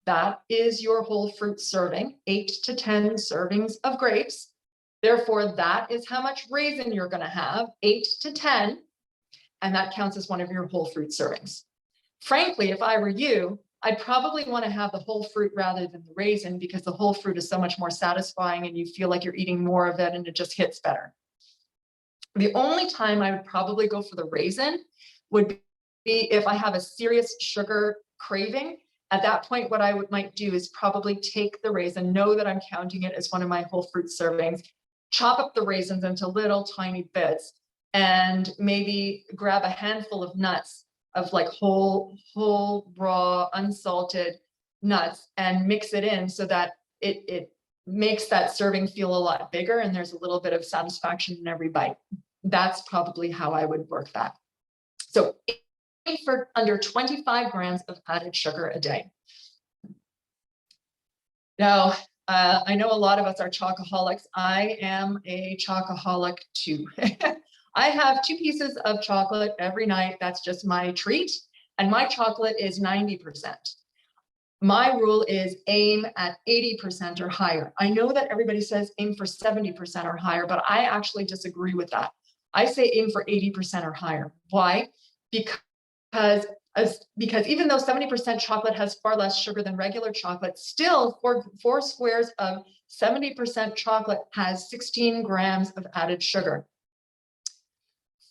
That is your whole fruit serving, 8 to 10 servings of grapes. Therefore, that is how much raisin you're going to have, 8 to 10. And that counts as one of your whole fruit servings. Frankly, if I were you, I'd probably want to have the whole fruit rather than the raisin, because the whole fruit is so much more satisfying and you feel like you're eating more of it and it just hits better. The only time I would probably go for the raisin would be if I have a serious sugar craving At that point, what I might do is probably take the raisin, know that I'm counting it as one of my whole fruit servings, chop up the raisins into little tiny bits, and maybe grab a handful of nuts, of like whole, raw, unsalted nuts, and mix it in so that it makes that serving feel a lot bigger and there's a little bit of satisfaction in every bite. That's probably how I would work that. So aim for under 25 grams of added sugar a day. Now, I know a lot of us are chocoholics. I am a chocoholic too. I have 2 pieces of chocolate every night. That's just my treat. And my chocolate is 90%. My rule is aim at 80% or higher. I know that everybody says aim for 70% or higher, but I actually disagree with that. I say aim for 80% or higher. Why? Because even though 70% chocolate has far less sugar than regular chocolate, still 4 squares of 70% chocolate has 16 grams of added sugar.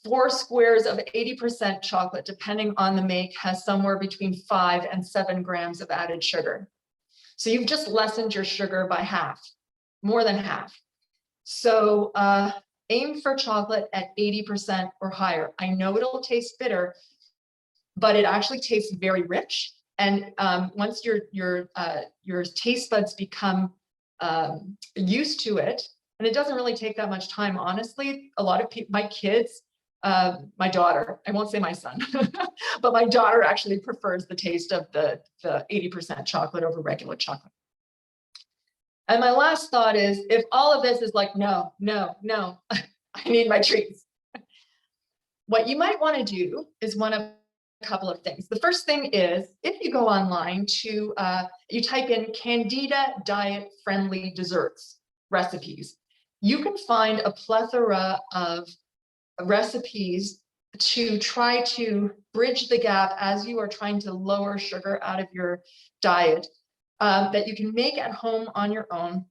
4 squares of 80% chocolate, depending on the make, has somewhere between 5 and 7 grams of added sugar. So you've just lessened your sugar by half, more than half. So aim for chocolate at 80% or higher. I know it'll taste bitter, but it actually tastes very rich. And once your taste buds become used to it, and it doesn't really take that much time, honestly. A lot of people, my kids, my daughter, I won't say my son, but my daughter actually prefers the taste of the 80% chocolate over regular chocolate. And my last thought is, if all of this is like, no, I need my treats. What you might want to do is one of a couple of things. The first thing is, if you go online to, you type in Candida diet friendly desserts recipes, you can find a plethora of recipes to try to bridge the gap as you are trying to lower sugar out of your diet, that you can make at home on your own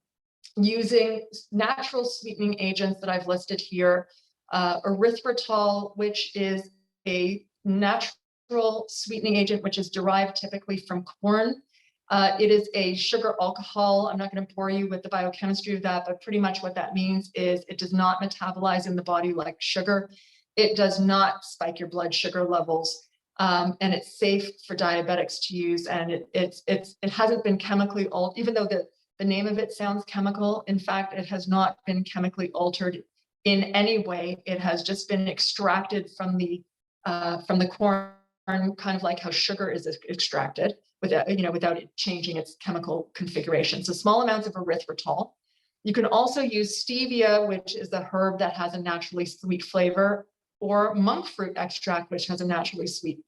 using natural sweetening agents that I've listed here. Erythritol, which is a natural sweetening agent, which is derived typically from corn. It is a sugar alcohol. I'm not going to bore you with the biochemistry of that, but pretty much what that means is it does not metabolize in the body like sugar. It does not spike your blood sugar levels, and it's safe for diabetics to use. And it hasn't been chemically altered, even though the name of it sounds chemical. In fact, it has not been chemically altered in any way. It has just been extracted from the corn, kind of like how sugar is extracted, without it changing its chemical configuration. So small amounts of erythritol. You can also use stevia, which is a herb that has a naturally sweet flavor, or monk fruit extract, which has a naturally sweet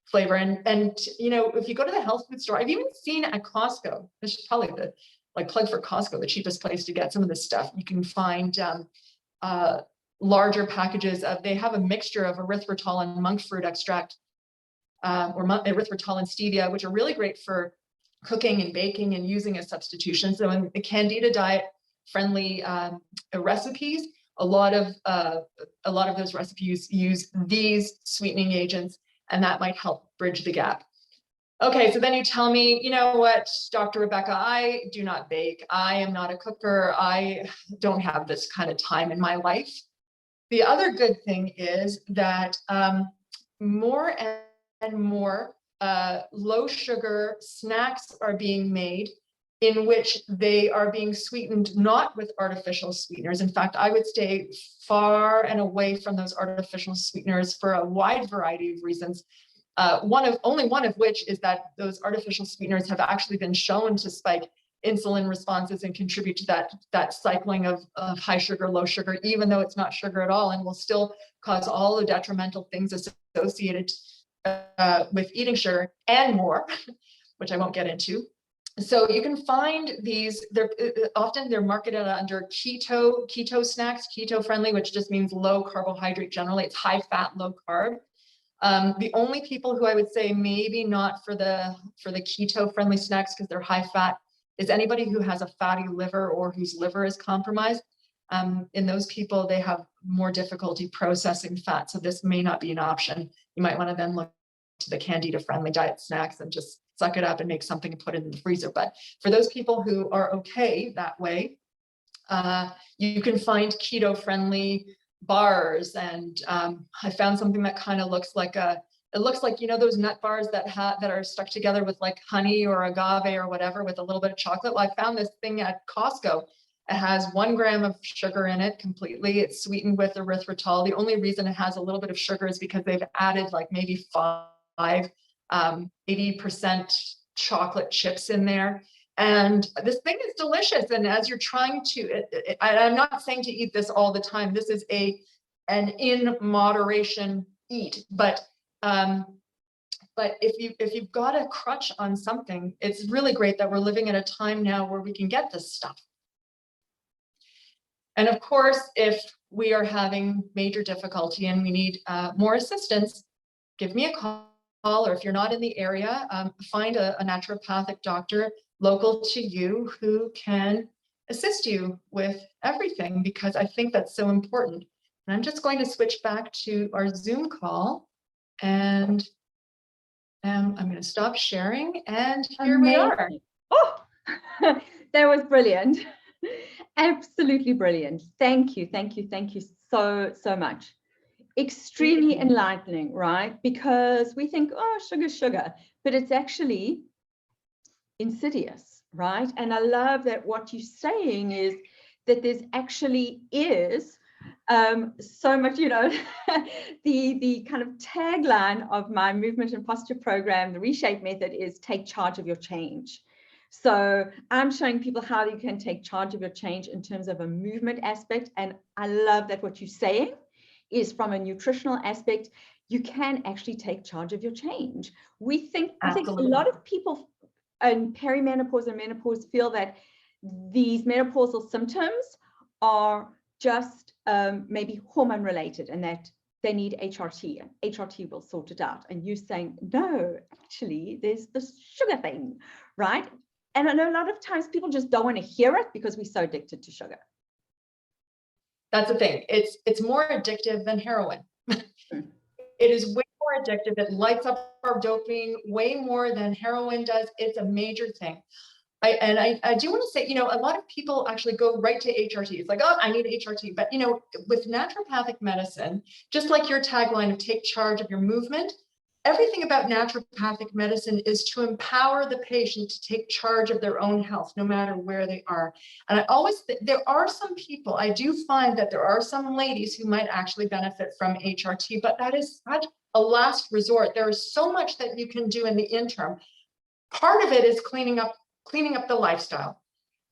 flavor. And if you go to the health food store, I've even seen at Costco, this is probably the plug for Costco, the cheapest place to get some of this stuff. You can find larger packages of, they have a mixture of erythritol and monk fruit extract, or erythritol and stevia, which are really great for cooking and baking and using as substitution. So in the Candida diet friendly recipes, a lot of those recipes use these sweetening agents, and that might help bridge the gap. Okay, so then you tell me, you know what, Dr. Rebecca, I do not bake. I am not a cooker. I don't have this kind of time in my life. The other good thing is that more and more low sugar snacks are being made, in which they are being sweetened not with artificial sweeteners. In fact, I would stay far and away from those artificial sweeteners for a wide variety of reasons. Only one of which is that those artificial sweeteners have actually been shown to spike insulin responses and contribute to that cycling of high sugar, low sugar, even though it's not sugar at all, and will still cause all the detrimental things associated with eating sugar and more, which I won't get into. So you can find these, they're marketed under keto snacks, keto friendly, which just means low carbohydrate generally. It's high fat, low carb. The only people who I would say maybe not for the keto friendly snacks, because they're high fat, is anybody who has a fatty liver or whose liver is compromised. In those people, they have more difficulty processing fat. So this may not be an option. You might want to then look to the Candida friendly diet snacks and just suck it up and make something and put it in the freezer. But for those people who are okay that way, you can find keto-friendly bars. And I found something that kind of looks like it looks like, you know, those nut bars that are stuck together with like honey or agave or whatever with a little bit of chocolate. Well, I found this thing at Costco. It has 1 gram of sugar in it completely. It's sweetened with erythritol. The only reason it has a little bit of sugar is because they've added like maybe 80% chocolate chips in there. And this thing is delicious. And as you're trying to, I'm not saying to eat this all the time. This is an in moderation eat, but if you've got a crutch on something, it's really great that we're living at a time now where we can get this stuff. And of course, if we are having major difficulty and we need more assistance, give me a call. Or if you're not in the area, find a naturopathic doctor local to you who can assist you with everything, because I think that's so important. And I'm just going to switch back to our Zoom call, and I'm going to stop sharing, and here we are. Oh, that was brilliant. Absolutely brilliant. Thank you so much. Extremely enlightening, right? Because we think, oh, sugar, but it's actually insidious, right? And I love that what you're saying is that there's actually is so much, you know, the kind of tagline of my movement and posture program, the Reshape method, is take charge of your change. So I'm showing people how you can take charge of your change in terms of a movement aspect. And I love that what you're saying is from a nutritional aspect, you can actually take charge of your change. I think a lot of people in perimenopause and menopause feel that these menopausal symptoms are just maybe hormone related and that they need HRT, and HRT will sort it out. And you're saying, no, actually, there's this sugar thing, right? And I know a lot of times people just don't want to hear it because we're so addicted to sugar. That's the thing. It's more addictive than heroin. It is way more addictive. It lights up our dopamine way more than heroin does. It's a major thing. I do want to say, you know, a lot of people actually go right to HRT. It's like, oh, I need HRT. But, you know, with naturopathic medicine, just like your tagline of take charge of your movement, everything about naturopathic medicine is to empower the patient to take charge of their own health, no matter where they are. And I always, there are some people, I do find that there are some ladies who might actually benefit from HRT, but that is such a last resort. There is so much that you can do in the interim. Part of it is cleaning up the lifestyle.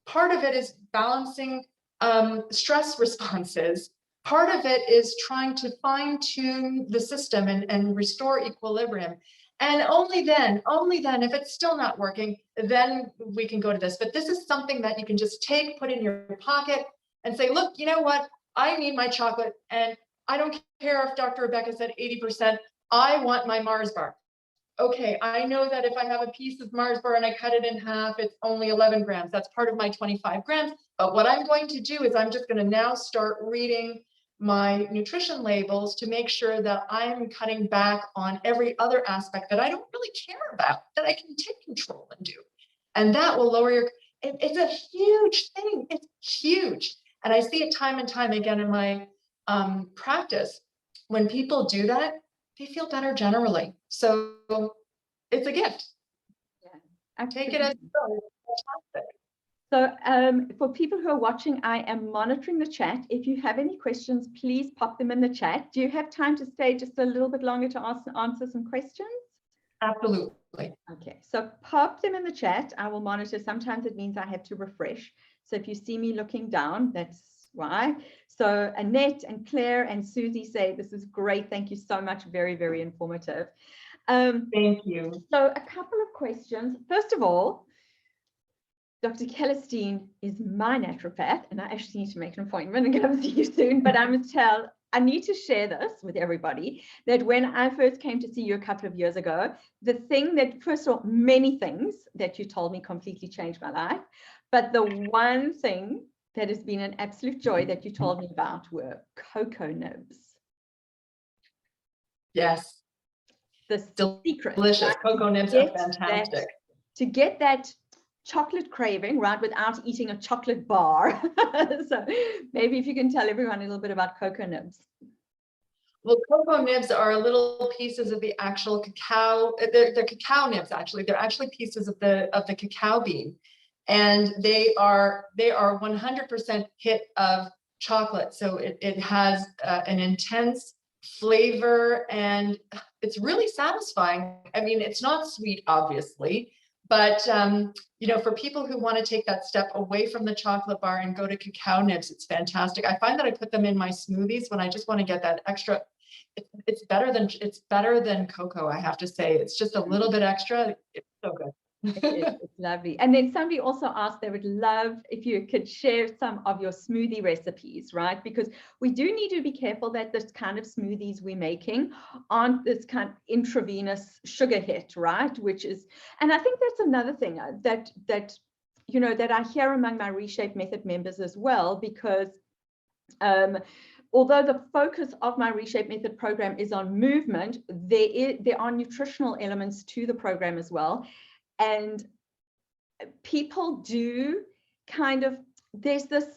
Part of it is balancing stress responses. Part of it is trying to fine tune the system and restore equilibrium. And only then, if it's still not working, then we can go to this. But this is something that you can just take, put in your pocket and say, look, you know what? I need my chocolate, and I don't care if Dr. Rebecca said 80%, I want my Mars bar. Okay, I know that if I have a piece of Mars bar and I cut it in half, it's only 11 grams. That's part of my 25 grams. But what I'm going to do is I'm just going to now start reading my nutrition labels to make sure that I'm cutting back on every other aspect that I don't really care about, that I can take control and do. And that will lower your, it's a huge thing. It's huge. And I see it time and time again in my practice. When people do that, they feel better generally. So it's a gift. Yeah, take it as fantastic. So for people who are watching, I am monitoring the chat. If you have any questions, please pop them in the chat. Do you have time to stay just a little bit longer to answer some questions? Absolutely. Okay, so pop them in the chat. I will monitor. Sometimes it means I have to refresh. So if you see me looking down, that's why. So Annette and Claire and Susie say, this is great. Thank you so much. Very, very informative. Thank you. So a couple of questions. First of all, Dr. Kellerstein is my naturopath, and I actually need to make an appointment and come see you soon, but I need to share this with everybody, that when I first came to see you a couple of years ago, the thing that, first of all, many things that you told me completely changed my life, but the one thing that has been an absolute joy that you told me about were cocoa nibs. Yes. The secret. Delicious. Cocoa nibs are fantastic. to get that chocolate craving, right, without eating a chocolate bar. So maybe if you can tell everyone a little bit about cocoa nibs. Well, cocoa nibs are little pieces of the actual cacao. They're cacao nibs, actually. They're actually pieces of the cacao bean, and they are 100% hit of chocolate. So it has an intense flavor, and it's really satisfying. I mean, it's not sweet, obviously, but you know, for people who want to take that step away from the chocolate bar and go to cacao nibs, it's fantastic. I find that I put them in my smoothies when I just want to get that extra. It's better than cocoa, I have to say. It's just a little bit extra. It's so good. It's lovely. And then somebody also asked they would love if you could share some of your smoothie recipes, right? Because we do need to be careful that this kind of smoothies we're making aren't this kind of intravenous sugar hit, right? Which is, and I think that's another thing that you know, that I hear among my Reshape Method members as well, because although the focus of my Reshape Method program is on movement, there are nutritional elements to the program as well. And people do kind of, there's this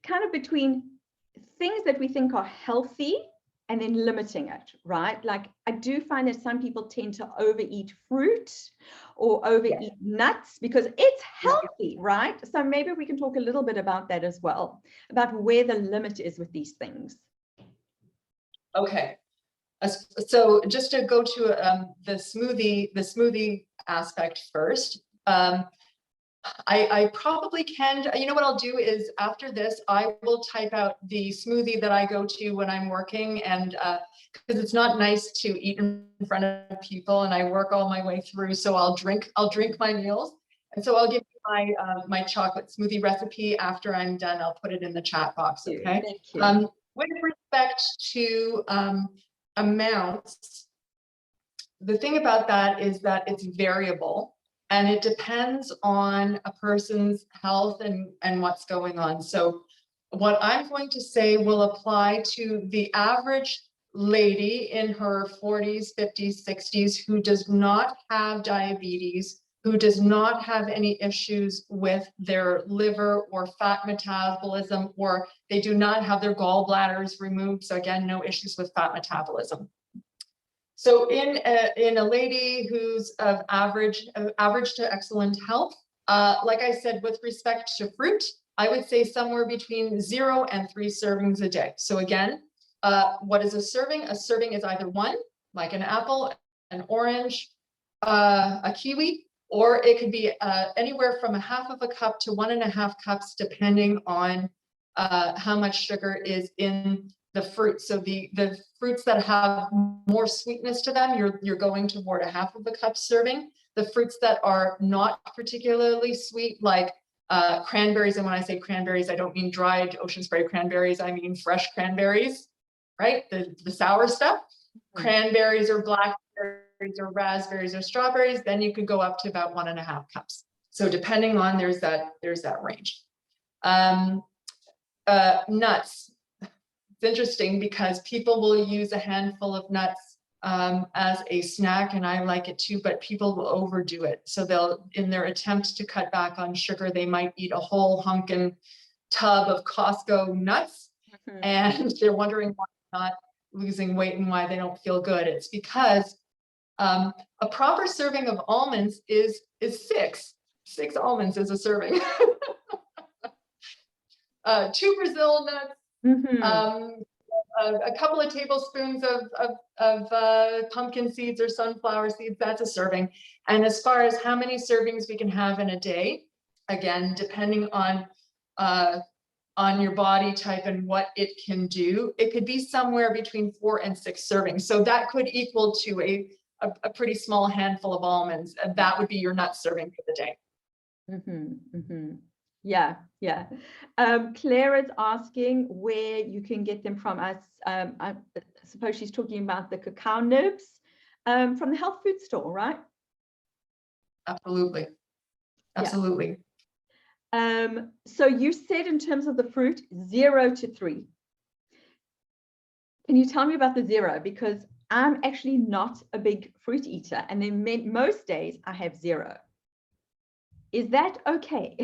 kind of between things that we think are healthy and then limiting it, right? Like I do find that some people tend to overeat fruit or overeat nuts because it's healthy, right? So maybe we can talk a little bit about that as well, about where the limit is with these things. Okay. So just to go to the smoothie aspect first, I probably can, you know what I'll do is after this, I will type out the smoothie that I go to when I'm working, and because it's not nice to eat in front of people and I work all my way through, so I'll drink my meals. And so I'll give you my my chocolate smoothie recipe after I'm done. I'll put it in the chat box, okay? Thank you. With respect to amounts, the thing about that is that it's variable and it depends on a person's health and what's going on. So what I'm going to say will apply to the average lady in her 40s, 50s, 60s who does not have diabetes, who does not have any issues with their liver or fat metabolism, or they do not have their gallbladders removed. So again, no issues with fat metabolism. So in a lady who's of average to excellent health, like I said, with respect to fruit, I would say somewhere between 0 and 3 servings a day. So again, what is a serving? A serving is either one, like an apple, an orange, a kiwi, or it could be anywhere from 1/2 cup to 1.5 cups, depending on how much sugar is in the fruit. So the fruits that have more sweetness to them, you're going toward 1/2 cup serving. The fruits that are not particularly sweet, like cranberries, and when I say cranberries, I don't mean dried ocean spray cranberries, I mean fresh cranberries, right? The sour stuff. Cranberries or blackberries or raspberries or strawberries, then you could go up to about 1.5 cups. So depending on, there's that range. Nuts. It's interesting because people will use a handful of nuts as a snack, and I like it too, but people will overdo it. So they'll, in their attempt to cut back on sugar, they might eat a whole hunkin' tub of Costco nuts, and they're wondering why they're not losing weight and why they don't feel good. It's because a proper serving of almonds is 6 almonds is a serving. 2 Brazil nuts, a couple of tablespoons of pumpkin seeds or sunflower seeds, that's a serving. And as far as how many servings we can have in a day, again, depending on your body type and what it can do, it could be somewhere between 4 and 6 servings. So that could equal to a pretty small handful of almonds, and that would be your nut serving for the day. Yeah. Claire is asking where you can get them from. I suppose she's talking about the cacao nibs from the health food store, right? Absolutely. So you said in terms of the fruit, 0 to 3. Can you tell me about the 0? Because I'm actually not a big fruit eater, and then most days I have 0. Is that okay?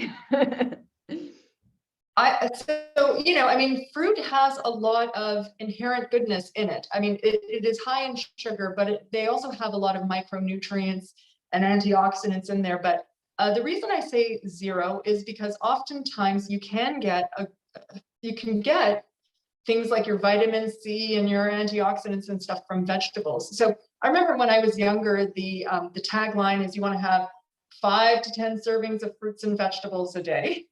I mean, fruit has a lot of inherent goodness in it. I mean, it is high in sugar, but they also have a lot of micronutrients and antioxidants in there. But the reason I say 0 is because oftentimes you can get things like your vitamin C and your antioxidants and stuff from vegetables. So I remember when I was younger, the tagline is you want to have 5 to 10 servings of fruits and vegetables a day.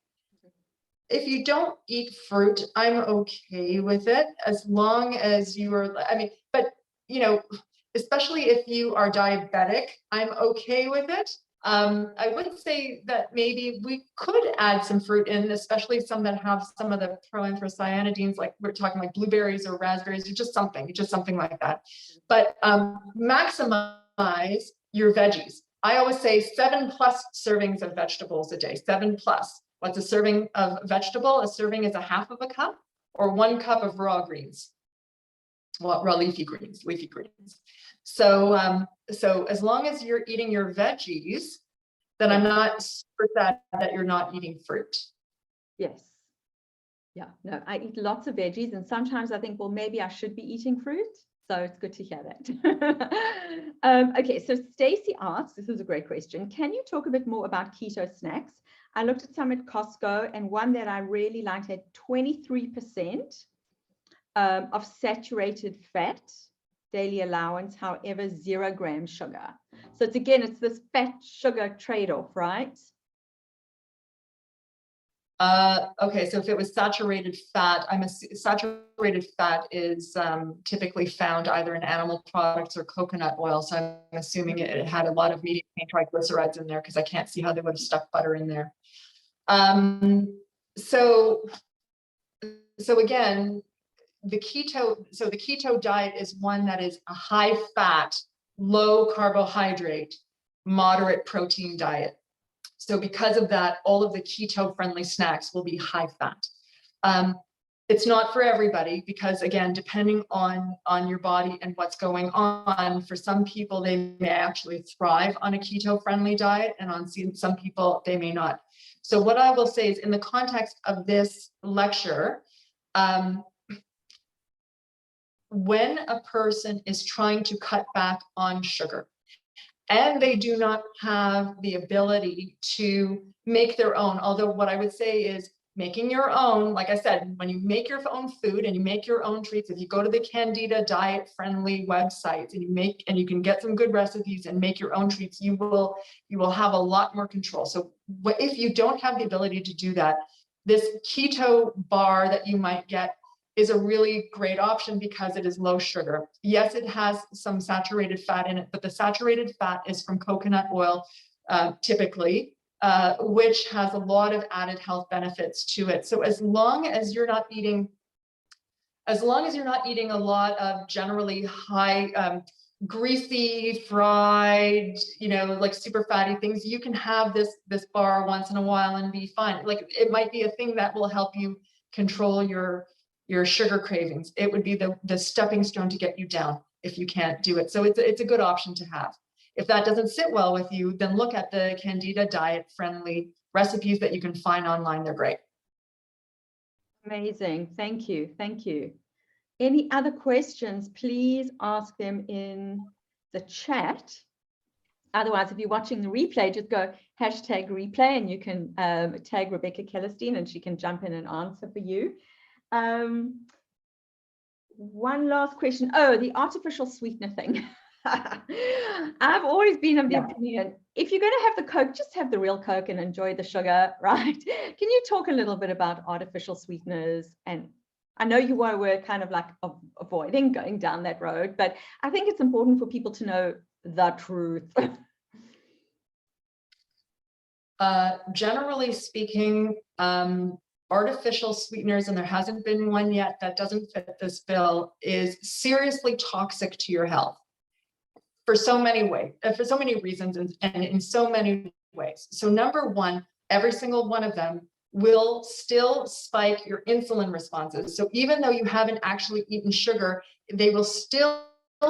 If you don't eat fruit, I'm okay with it as long as you are, I mean, but especially if you are diabetic, I'm okay with it. I would say that maybe we could add some fruit in, especially some that have some of the proanthocyanidins, like we're talking like blueberries or raspberries, or just something like that. But maximize your veggies. I always say 7+ servings of vegetables a day, 7+. What's a serving of vegetable? A serving is a half of a cup or 1 cup of raw greens. Well, raw leafy greens. So, so as long as you're eating your veggies, then I'm not super sad that you're not eating fruit. Yes. Yeah, no, I eat lots of veggies, and sometimes I think, well, maybe I should be eating fruit. So it's good to hear that. Okay, so Stacy asks, this is a great question. Can you talk a bit more about keto snacks? I looked at some at Costco, and one that I really liked had 23% of saturated fat, daily allowance, however, 0 grams sugar. So it's this fat sugar trade-off, right? Okay, so if it was saturated fat, saturated fat is typically found either in animal products or coconut oil. So I'm assuming it had a lot of medium chain triglycerides in there, because I can't see how they would have stuck butter in there. So again, the keto diet is one that is a high fat, low carbohydrate, moderate protein diet. So because of that, all of the keto friendly snacks will be high fat. It's not for everybody, because again, depending on your body and what's going on, for some people, they may actually thrive on a keto friendly diet, and on some people, they may not. So what I will say is, in the context of this lecture, when a person is trying to cut back on sugar and they do not have the ability to make their own, although what I would say is making your own, like I said, when you make your own food and you make your own treats, if you go to the Candida diet friendly websites and you can get some good recipes and make your own treats, you will have a lot more control. So if you don't have the ability to do that, this keto bar that you might get is a really great option because it is low sugar. Yes, it has some saturated fat in it, but the saturated fat is from coconut oil, typically, which has a lot of added health benefits to it. So as long as you're not eating a lot of generally high, greasy, fried, like super fatty things, you can have this bar once in a while and be fine. Like, it might be a thing that will help you control your sugar cravings. It would be the stepping stone to get you down if you can't do it. So it's a good option to have. If that doesn't sit well with you, then look at the Candida diet friendly recipes that you can find online. They're great. Amazing. Thank you. Thank you. Any other questions, please ask them in the chat. Otherwise, if you're watching the replay, just go #replay, and you can tag Rebecca Kellerstein, and she can jump in and answer for you. One last question. Oh, the artificial sweetener thing. I've always been of the opinion, if you're going to have the Coke, just have the real Coke and enjoy the sugar, right? Can you talk a little bit about artificial sweeteners? And I know you were kind of like avoiding going down that road, but I think it's important for people to know the truth. Generally speaking, artificial sweeteners, and there hasn't been one yet that doesn't fit this bill, is seriously toxic to your health for so many reasons, and in so many ways. So number one, every single one of them will still spike your insulin responses. So even though you haven't actually eaten sugar, they will still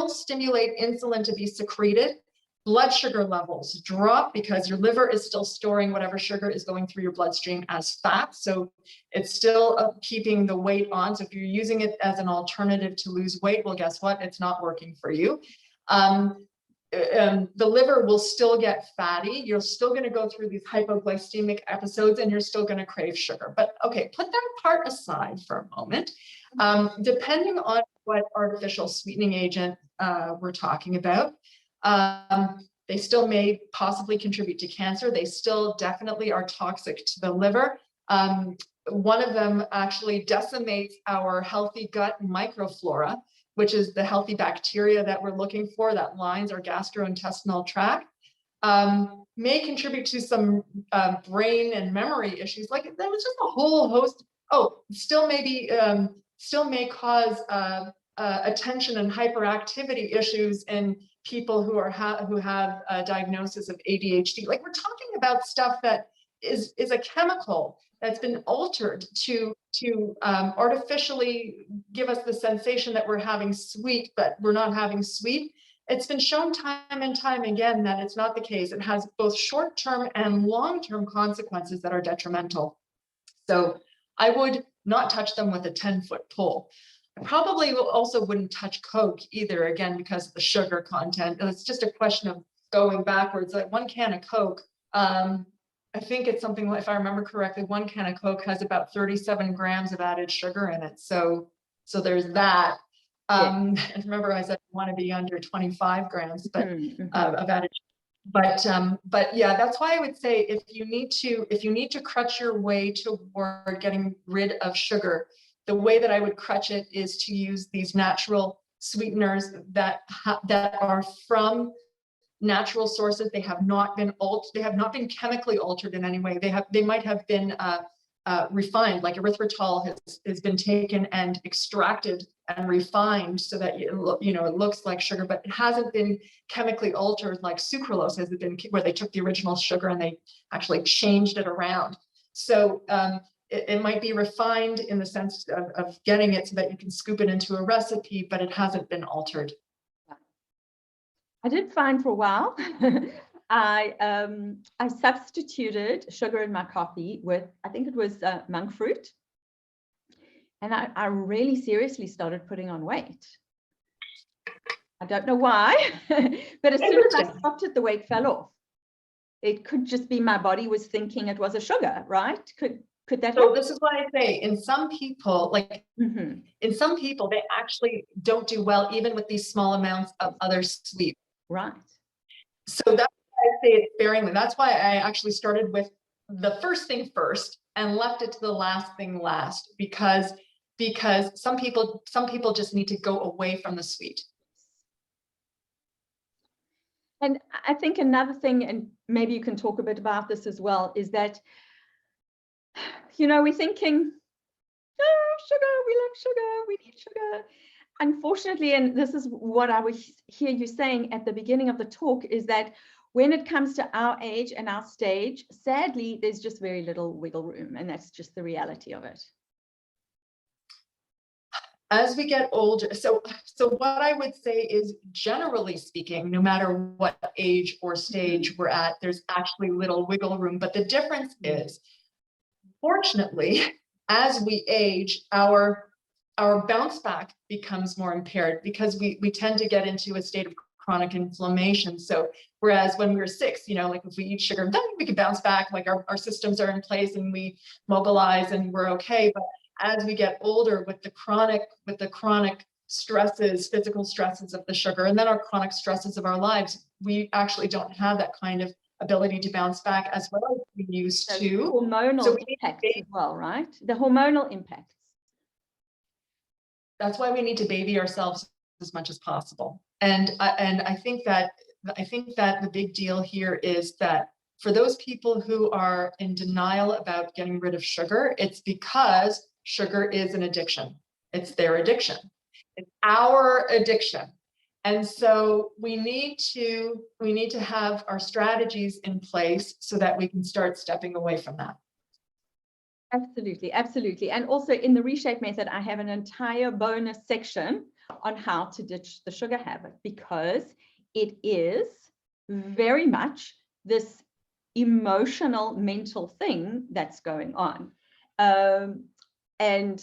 stimulate insulin to be secreted. Blood sugar levels drop because your liver is still storing whatever sugar is going through your bloodstream as fat. So it's still keeping the weight on. So if you're using it as an alternative to lose weight, well, guess what? It's not working for you. The liver will still get fatty. You're still going to go through these hypoglycemic episodes and you're still going to crave sugar. But okay, put that part aside for a moment. Depending on what artificial sweetening agent we're talking about, they still may possibly contribute to cancer. They still definitely are toxic to the liver. One of them actually decimates our healthy gut microflora, which is the healthy bacteria that we're looking for that lines our gastrointestinal tract, may contribute to some brain and memory issues. Like there was just a whole host. Still may cause attention and hyperactivity issues in people who have a diagnosis of ADHD. Like we're talking about stuff that is a chemical that's been altered to artificially give us the sensation that we're having sweet, but we're not having sweet. It's been shown time and time again that it's not the case. It has both short-term and long-term consequences that are detrimental. So I would not touch them with a 10-foot pole. I probably also wouldn't touch Coke either, again, because of the sugar content. It's just a question of going backwards. Like one can of Coke, I think it's something, if I remember correctly, one can of Coke has about 37 grams of added sugar in it. So there's that. And remember, I said I want to be under 25 grams, but of added. But yeah, that's why I would say if you need to crutch your way toward getting rid of sugar, the way that I would crutch it is to use these natural sweeteners that are from natural sources. They have not been chemically altered in any way. They might have been refined, like erythritol has been taken and extracted and refined so that it looks like sugar, but it hasn't been chemically altered like sucralose has been, where they took the original sugar and they actually changed it around. So it might be refined in the sense of getting it so that you can scoop it into a recipe, but it hasn't been altered. I did find for a while, I substituted sugar in my coffee with, I think it was monk fruit. And I really seriously started putting on weight. I don't know why, but as soon as I stopped it, the weight fell off. It could just be my body was thinking it was a sugar, right? Could that happen? This is what I say. In some people, they actually don't do well even with these small amounts of other sweets. Right. So that's why I say it sparingly. That's why I actually started with the first thing first and left it to the last thing last, because some people just need to go away from the sweet. And I think another thing, and maybe you can talk a bit about this as well, is that, we're thinking, oh, sugar, we love sugar, we need sugar. Unfortunately, and this is what I would hear you saying at the beginning of the talk, is that when it comes to our age and our stage, sadly, there's just very little wiggle room, and that's just the reality of it. As we get older, so what I would say is, generally speaking, no matter what age or stage we're at, there's actually little wiggle room. But the difference is, fortunately, as we age, our bounce back becomes more impaired because we tend to get into a state of chronic inflammation. So whereas when we were 6, like if we eat sugar, then we can bounce back, like our systems are in place and we mobilize and we're okay. But as we get older, with the chronic stresses, physical stresses of the sugar, and then our chronic stresses of our lives, we actually don't have that kind of ability to bounce back as well as we used to. Hormonal impacts as well, right? The hormonal impacts. That's why we need to baby ourselves as much as possible. And I think that the big deal here is that for those people who are in denial about getting rid of sugar, it's because sugar is an addiction. It's their addiction. It's our addiction. And so we need to have our strategies in place so that we can start stepping away from that. Absolutely, absolutely. And also in the reshape method, I have an entire bonus section on how to ditch the sugar habit, because it is very much this emotional, mental thing that's going on. And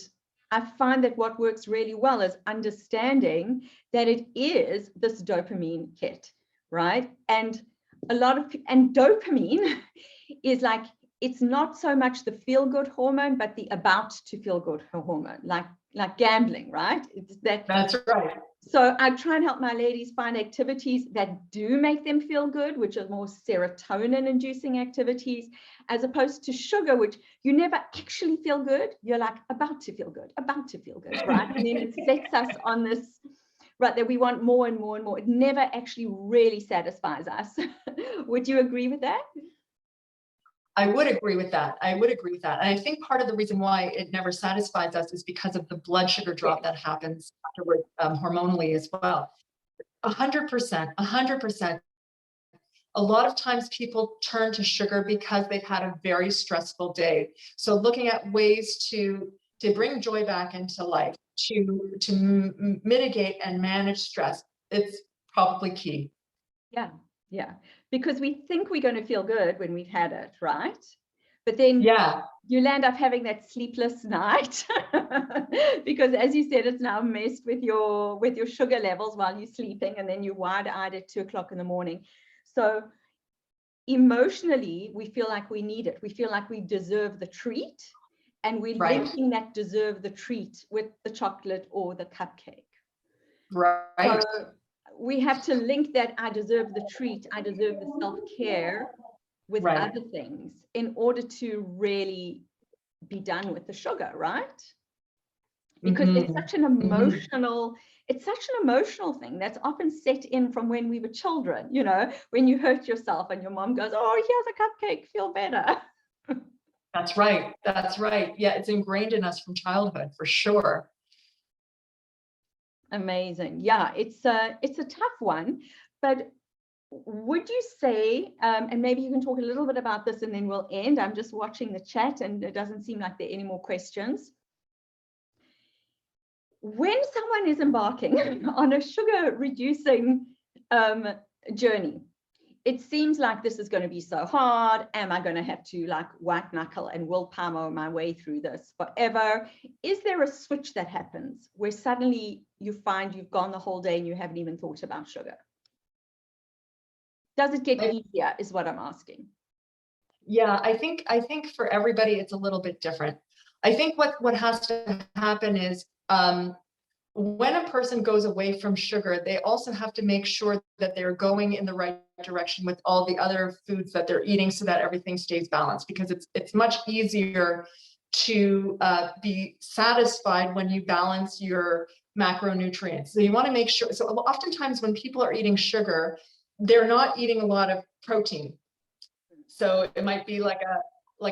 I find that what works really well is understanding that it is this dopamine hit, right? And dopamine is like, it's not so much the feel-good hormone, but the about to feel good hormone, like gambling, right? It's that. That's right. So I try and help my ladies find activities that do make them feel good, which are more serotonin inducing activities, as opposed to sugar, which you never actually feel good. You're like about to feel good, right? And then it sets us on this, right, that we want more and more and more. It never actually really satisfies us. Would you agree with that? I would agree with that. I would agree with that. And I think part of the reason why it never satisfies us is because of the blood sugar drop that happens afterward, hormonally as well. 100%, 100%. A lot of times people turn to sugar because they've had a very stressful day. So looking at ways to bring joy back into life, to mitigate and manage stress, it's probably key. Yeah, yeah. Because we think we're going to feel good when we've had it, right? But then you land up having that sleepless night because, as you said, it's now messed with your sugar levels while you're sleeping, and then you're wide-eyed at 2 o'clock in the morning. So emotionally, we feel like we need it. We feel like we deserve the treat, and we're linking that deserve the treat with the chocolate or the cupcake. Right. So we have to link that I deserve the treat, I deserve the self-care with other things in order to really be done with the sugar, right? Because it's such an emotional, it's such an emotional thing that's often set in from when we were children, you know, when you hurt yourself and your mom goes, oh, here's a cupcake, feel better. That's right. That's right. Yeah, it's ingrained in us from childhood for sure. Amazing. Yeah, it's a tough one, but would you say, and maybe you can talk a little bit about this and then we'll end. I'm just watching the chat and it doesn't seem like there are any more questions. When someone is embarking on a sugar reducing journey, it seems like this is going to be so hard. Am I going to have to like white knuckle and willpower my way through this forever? Is there a switch that happens where suddenly you find you've gone the whole day and you haven't even thought about sugar? Does it get easier is what I'm asking. Yeah, I think for everybody it's a little bit different. I think what has to happen is when a person goes away from sugar, they also have to make sure that they're going in the right direction with all the other foods that they're eating so that everything stays balanced, because it's much easier to be satisfied when you balance your macronutrients. So you want to make sure, so oftentimes when people are eating sugar, they're not eating a lot of protein. So it might be like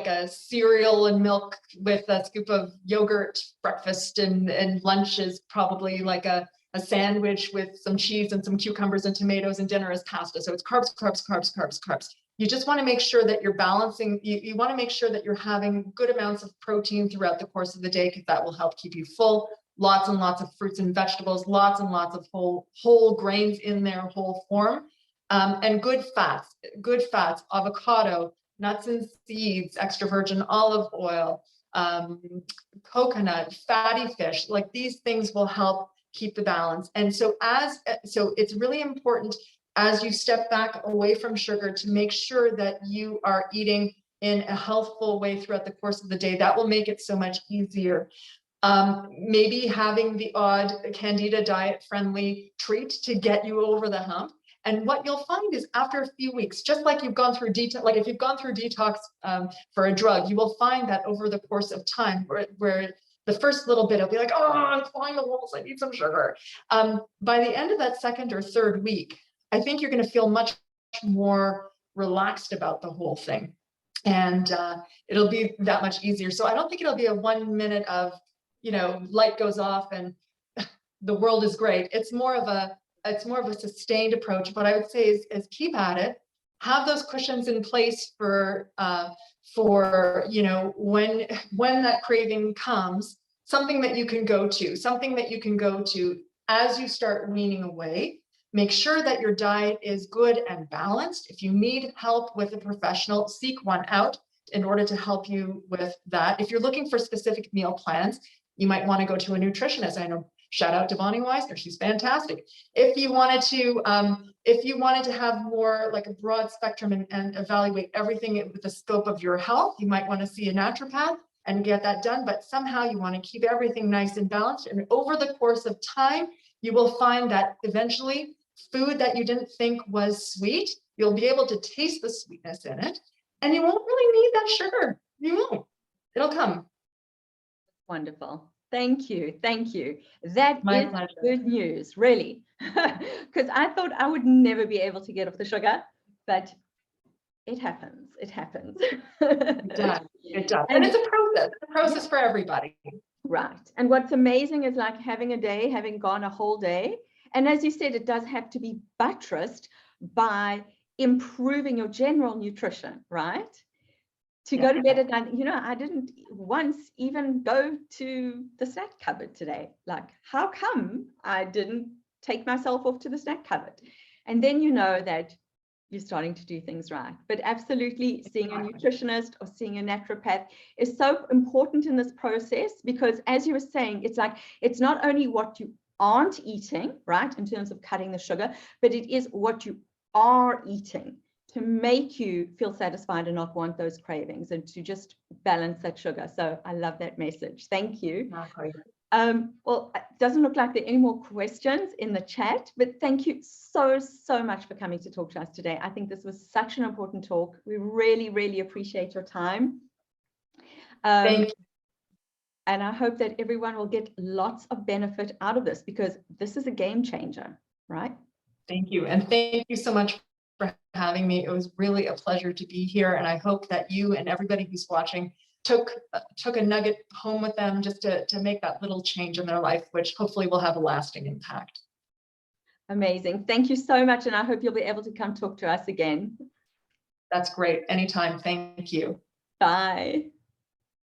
a cereal and milk with a scoop of yogurt breakfast, and lunch is probably like a sandwich with some cheese and some cucumbers and tomatoes, and dinner is pasta. So it's carbs, carbs, carbs, carbs, carbs. You just want to make sure that you're balancing. You want to make sure that you're having good amounts of protein throughout the course of the day, because that will help keep you full. Lots and lots of fruits and vegetables, lots and lots of whole grains in their whole form. And good fats, avocado, nuts and seeds, extra virgin olive oil, coconut, fatty fish, like these things will help keep the balance. And so it's really important as you step back away from sugar to make sure that you are eating in a healthful way throughout the course of the day. That will make it so much easier. Maybe having the odd Candida diet friendly treat to get you over the hump. And what you'll find is after a few weeks, just like you've gone through detox, like if you've gone through detox for a drug, you will find that over the course of time, where the first little bit, it'll be like, oh, I'm flying the walls, I need some sugar. By the end of that second or third week, I think you're going to feel much more relaxed about the whole thing. And it'll be that much easier. So I don't think it'll be a 1 minute of, light goes off and the world is great. It's more of a sustained approach. What I would say is keep at it, have those cushions in place for you know, when that craving comes, something that you can go to as you start weaning away. Make sure that your diet is good and balanced. If you need help with a professional, seek one out in order to help you with that. If you're looking for specific meal plans, you might want to go to a nutritionist. I know, shout out to Bonnie Weisner, she's fantastic. If you wanted to have more like a broad spectrum and evaluate everything with the scope of your health, you might want to see a naturopath and get that done. But somehow you want to keep everything nice and balanced. And over the course of time, you will find that eventually food that you didn't think was sweet, you'll be able to taste the sweetness in it, and you won't really need that sugar. You won't. It'll come. Wonderful. Thank you. Thank you. That My is pleasure. good news, really. Because I thought I would never be able to get off the sugar, but it happens. It happens. It does. It does. And it's a process for everybody. Right. And what's amazing is like having a day, having gone a whole day. And as you said, it does have to be buttressed by improving your general nutrition, right? To go to bed at night, you know, I didn't once even go to the snack cupboard today. Like, how come I didn't take myself off to the snack cupboard? And then you know that you're starting to do things right. But absolutely, seeing a nutritionist or seeing a naturopath is so important in this process, because as you were saying, it's like, it's not only what you aren't eating, right, in terms of cutting the sugar, but it is what you are eating to make you feel satisfied and not want those cravings, and to just balance that sugar. So I love that message. Thank you. Well, it doesn't look like there are any more questions in the chat, but thank you so much for coming to talk to us today. I think this was such an important talk. We really appreciate your time. Thank you. And I hope that everyone will get lots of benefit out of this, because this is a game changer, right? Thank you. And thank you so much for having me. It was really a pleasure to be here. And I hope that you and everybody who's watching took a nugget home with them, just to make that little change in their life, which hopefully will have a lasting impact. Amazing. Thank you so much. And I hope you'll be able to come talk to us again. That's great. Anytime. Thank you. Bye.